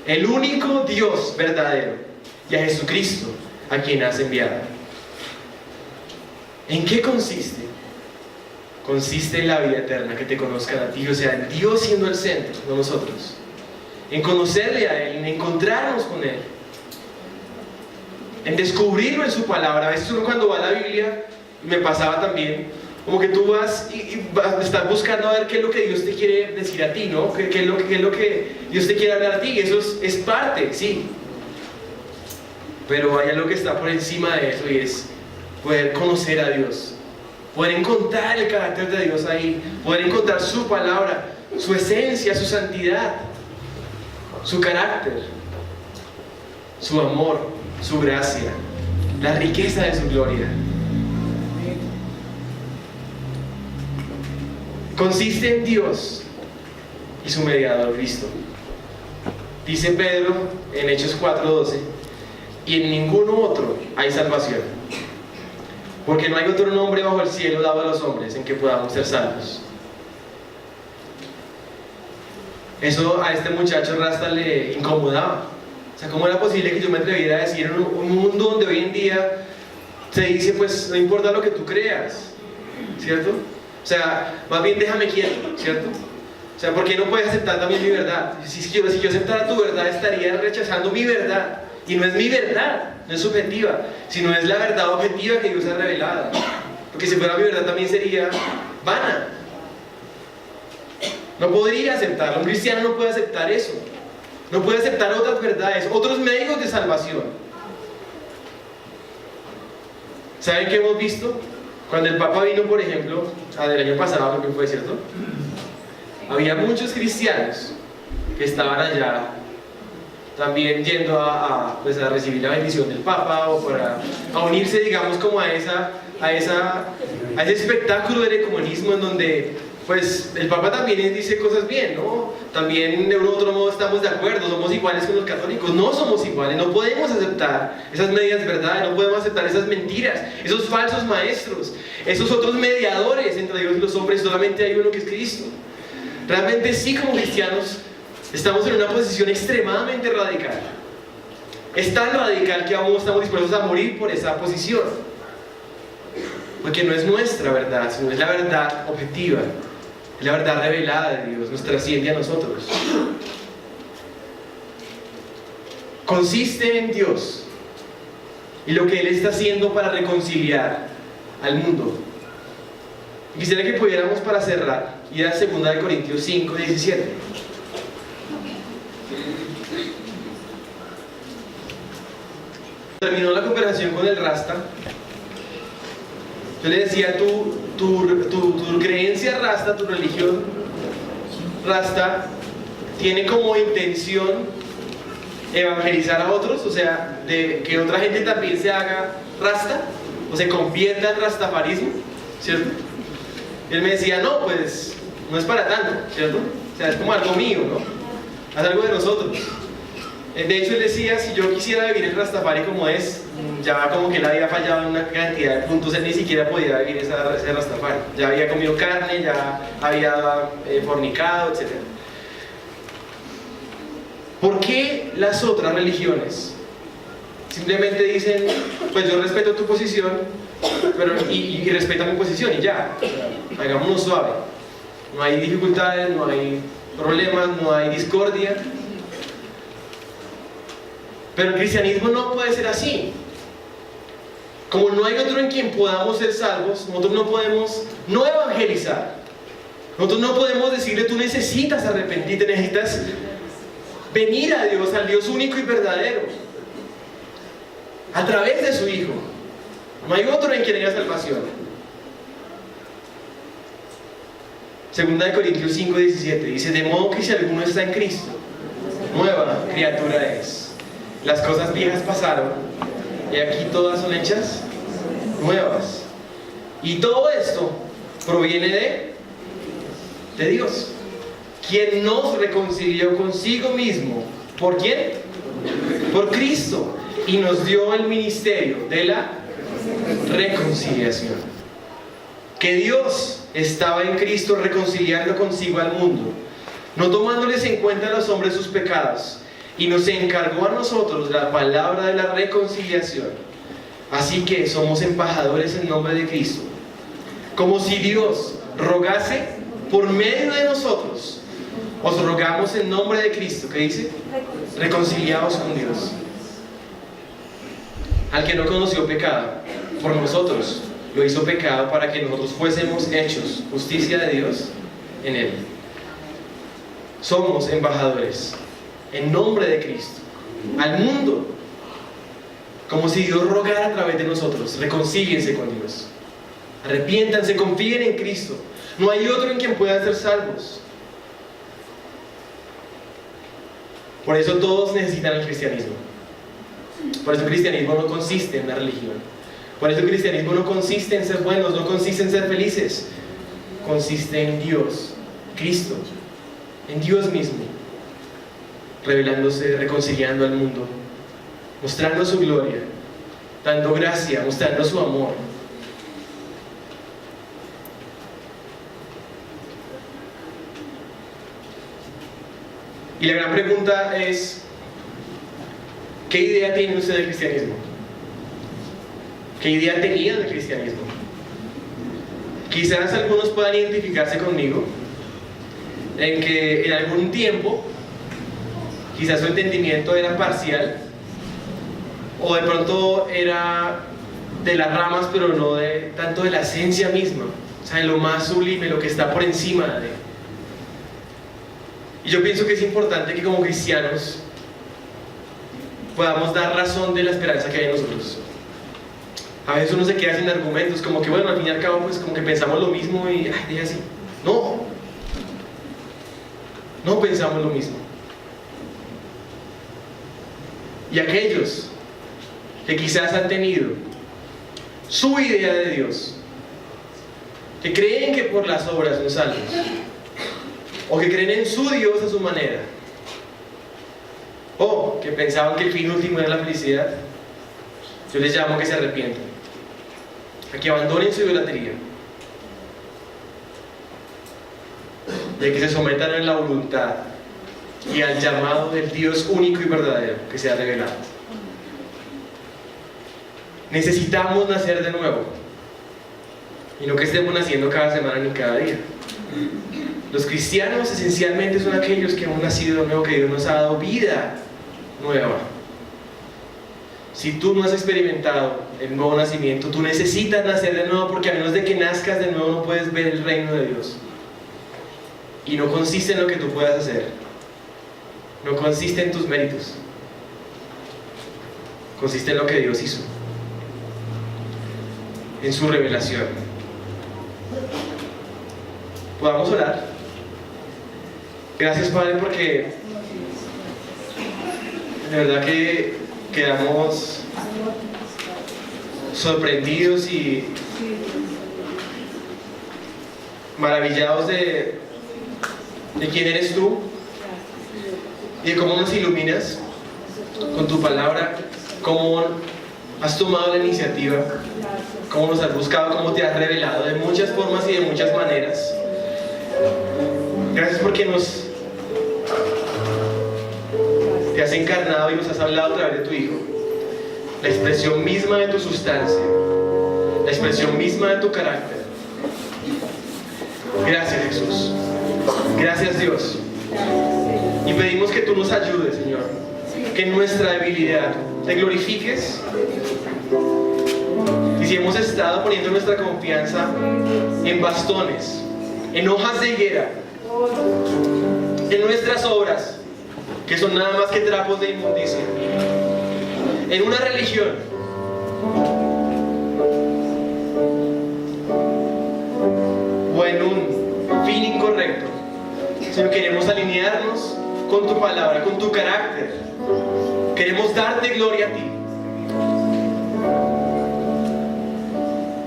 el único Dios verdadero, y a Jesucristo, a quien has enviado. ¿En qué consiste? Consiste en la vida eterna, que te conozcan a ti, o sea, en Dios siendo el centro, no nosotros. En conocerle a Él, en encontrarnos con Él, en descubrirlo en su palabra. A veces uno, cuando va a la Biblia, me pasaba también, como que tú vas y estás buscando a ver qué es lo que Dios te quiere decir a ti, ¿no? ¿Qué es lo que Dios te quiere hablar a ti? Y eso es parte, sí. Pero hay algo que está por encima de eso, y es poder conocer a Dios. Poder encontrar el carácter de Dios ahí, poder encontrar su palabra, su esencia, su santidad, su carácter, su amor, su gracia, la riqueza de su gloria. Consiste en Dios y su mediador Cristo. Dice Pedro en Hechos 4:12: y en ninguno otro hay salvación, porque no hay otro nombre bajo el cielo dado a los hombres en que podamos ser salvos. Eso a este muchacho Rasta le incomodaba. O sea, ¿cómo era posible que yo me atreviera a decir en un mundo donde hoy en día se dice, pues no importa lo que tú creas, ¿cierto? O sea, más bien déjame quieto, ¿cierto? O sea, ¿por qué no puedes aceptar también mi verdad? Si yo aceptara tu verdad, estaría rechazando mi verdad. Y no es mi verdad, no es subjetiva, sino es la verdad objetiva que Dios ha revelado. Porque si fuera mi verdad también sería vana. No podría aceptarlo. Un cristiano no puede aceptar eso. No puede aceptar otras verdades, otros medios de salvación. ¿Saben qué hemos visto? Cuando el Papa vino, por ejemplo, del año pasado, creo que fue, ¿cierto? Había muchos cristianos que estaban allá también yendo a recibir la bendición del Papa, o a unirse, digamos, como a ese espectáculo del ecumenismo, en donde pues el Papa también dice cosas bien, ¿no? También de un u otro modo estamos de acuerdo, somos iguales con los católicos. No somos iguales, no podemos aceptar esas medias verdades, no podemos aceptar esas mentiras, esos falsos maestros, esos otros mediadores entre Dios y los hombres. Solamente hay uno, que es Cristo. Realmente sí, como cristianos estamos en una posición extremadamente radical. Es tan radical que aún estamos dispuestos a morir por esa posición, porque no es nuestra verdad, sino es la verdad objetiva, es la verdad revelada de Dios, nos trasciende a nosotros. Consiste en Dios y lo que Él está haciendo para reconciliar al mundo. Quisiera que pudiéramos, para cerrar, ir a 2 Corintios 5, 17. Terminó la conversación con el Rasta. Yo le decía, tu creencia Rasta, tu religión Rasta, tiene como intención evangelizar a otros, o sea, de que otra gente también se haga Rasta, o se convierta en rastafarismo, ¿cierto? Y él me decía, no, pues, no es para tanto, ¿cierto? O sea, es como algo mío, ¿no? Es algo de nosotros. De hecho, él decía, si yo quisiera vivir el Rastafari como es, ya como que él había fallado en una cantidad de puntos, él ni siquiera podía vivir ese Rastafari. Ya había comido carne, ya había fornicado, etc. ¿Por qué las otras religiones simplemente dicen, pues yo respeto tu posición, pero, y respeta mi posición y ya, hagámonos suave? No hay dificultades, no hay problemas, no hay discordia. Pero el cristianismo no puede ser así. Como no hay otro en quien podamos ser salvos, nosotros no podemos no evangelizar. Nosotros no podemos decirle, tú necesitas arrepentirte, necesitas venir a Dios, al Dios único y verdadero, a través de su Hijo. No hay otro en quien haya salvación. 2 Corintios 5, 17 dice, de modo que si alguno está en Cristo, nueva criatura es. Las cosas viejas pasaron y aquí todas son hechas nuevas. Y todo esto proviene de Dios, quien nos reconcilió consigo mismo. ¿Por quién? Por Cristo. Y nos dio el ministerio de la reconciliación. Que Dios estaba en Cristo reconciliando consigo al mundo, no tomándoles en cuenta a los hombres sus pecados, y nos encargó a nosotros la palabra de la reconciliación. Así que somos embajadores en nombre de Cristo, como si Dios rogase por medio de nosotros. Os rogamos en nombre de Cristo, ¿qué dice? Reconciliados con Dios. Al que no conoció pecado, por nosotros lo hizo pecado, para que nosotros fuésemos hechos justicia de Dios en Él. Somos embajadores en nombre de Cristo al mundo, como si Dios rogara a través de nosotros: reconcíliense con Dios, arrepiéntanse, confíen en Cristo. No hay otro en quien puedan ser salvos. Por eso todos necesitan el cristianismo. Por eso el cristianismo no consiste en la religión. Por eso el cristianismo no consiste en ser buenos, no consiste en ser felices. Consiste en Dios, Cristo, en Dios mismo, revelándose, reconciliando al mundo, mostrando su gloria, dando gracia, mostrando su amor. Y la gran pregunta es: ¿qué idea tiene usted del cristianismo? ¿Qué idea tenía del cristianismo? Quizás algunos puedan identificarse conmigo en que en algún tiempo quizás su entendimiento era parcial, o de pronto era de las ramas, pero no de tanto de la esencia misma, o sea, de lo más sublime, lo que está por encima de. Y yo pienso que es importante que como cristianos podamos dar razón de la esperanza que hay en nosotros. A veces uno se queda sin argumentos, como que bueno, al fin y al cabo pues como que pensamos lo mismo y deja así. No pensamos lo mismo. Y aquellos que quizás han tenido su idea de Dios, que creen que por las obras son salvos, o que creen en su Dios a su manera, o que pensaban que el fin último era la felicidad, yo les llamo a que se arrepientan, a que abandonen su idolatría, de que se sometan a la voluntad y al llamado del Dios único y verdadero que se ha revelado. Necesitamos nacer de nuevo, y no que estemos naciendo cada semana ni cada día. Los cristianos esencialmente son aquellos que hemos nacido de nuevo, que Dios nos ha dado vida nueva. Si tú no has experimentado el nuevo nacimiento, tú necesitas nacer de nuevo, porque a menos de que nazcas de nuevo no puedes ver el reino de Dios. Y no consiste en lo que tú puedas hacer, no consiste en tus méritos, consiste en lo que Dios hizo, en su revelación. ¿Podamos orar? Gracias, Padre, porque de verdad que quedamos sorprendidos y maravillados de quién eres tú y de cómo nos iluminas con tu palabra, cómo has tomado la iniciativa, cómo nos has buscado, cómo te has revelado de muchas formas y de muchas maneras. Gracias porque te has encarnado y nos has hablado a través de tu Hijo, la expresión misma de tu sustancia, la expresión misma de tu carácter. Gracias, Jesús. Gracias, Dios. Y pedimos que tú nos ayudes, Señor, que en nuestra debilidad te glorifiques. Y si hemos estado poniendo nuestra confianza en bastones, en hojas de higuera, en nuestras obras, que son nada más que trapos de inmundicia, en una religión, o en un fin incorrecto, sino queremos alinearnos con tu palabra, con tu carácter. Queremos darte gloria a ti.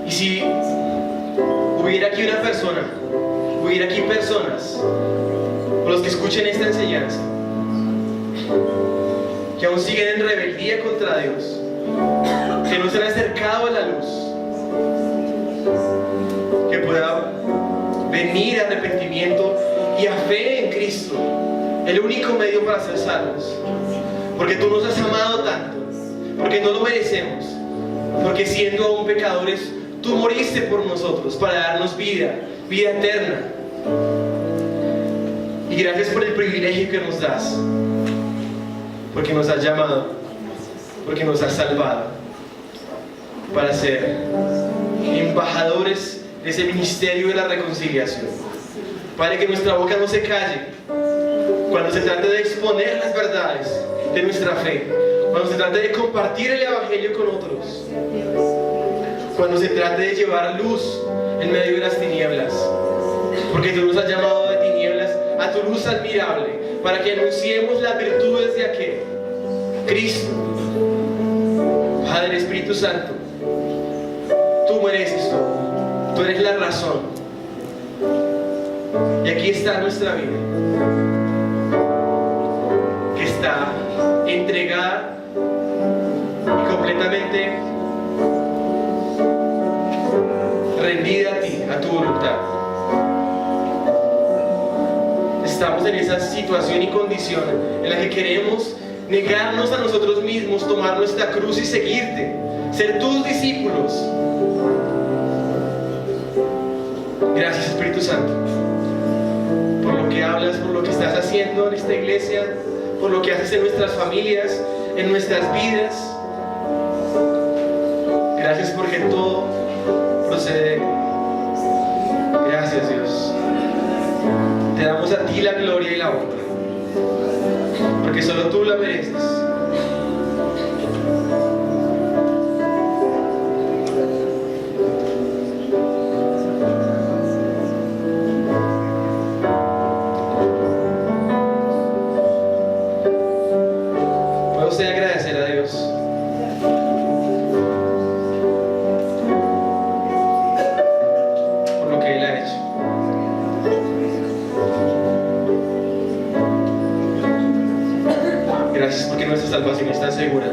Y si hubiera aquí una persona, hubiera aquí personas, o los que escuchen esta enseñanza, que aún siguen en rebeldía contra Dios, que no se han acercado a la luz, que pueda venir a arrepentimiento y a fe en Cristo, el único medio para ser salvos, porque tú nos has amado tanto, porque no lo merecemos, porque siendo aún pecadores, tú moriste por nosotros para darnos vida eterna. Y gracias por el privilegio que nos das, porque nos has llamado, porque nos has salvado, para ser embajadores de ese ministerio de la reconciliación. Padre, que nuestra boca no se calle cuando se trate de exponer las verdades de nuestra fe, cuando se trate de compartir el Evangelio con otros, cuando se trate de llevar luz en medio de las tinieblas, porque tú nos has llamado de tinieblas a tu luz admirable, para que anunciemos las virtudes de aquel Cristo. Padre, Espíritu Santo, tú mereces todo, tú eres la razón, y aquí está nuestra vida, que está entregada y completamente rendida a ti, a tu voluntad. Estamos en esa situación y condición en la que queremos negarnos a nosotros mismos, tomar nuestra cruz y seguirte, ser tus discípulos. Gracias, Espíritu Santo, por lo que hablas, por lo que estás haciendo en esta iglesia, por lo que haces en nuestras familias, en nuestras vidas. Gracias porque todo procede. Gracias, Dios. Te damos a ti la gloria y la honra, porque solo tú la mereces. ¿Puede usted agradecer a Dios? Por lo que Él ha hecho. Gracias porque nuestra salvación está segura,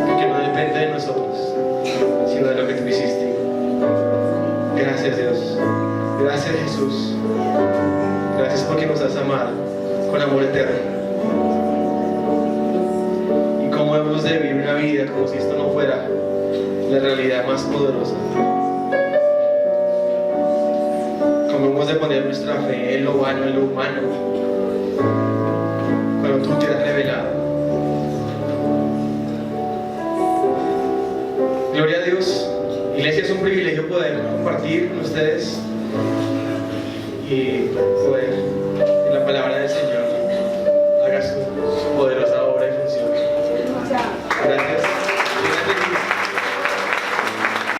porque no depende de nosotros, sino de lo que tú hiciste. Gracias, Dios. Gracias, Jesús. Gracias porque nos has amado con amor eterno. Y cómo hemos de vivir una vida como si esto no fuera la realidad más poderosa. Cómo hemos de poner nuestra fe en lo vano, en lo humano, cuando tú te has revelado. compartir con ustedes y poder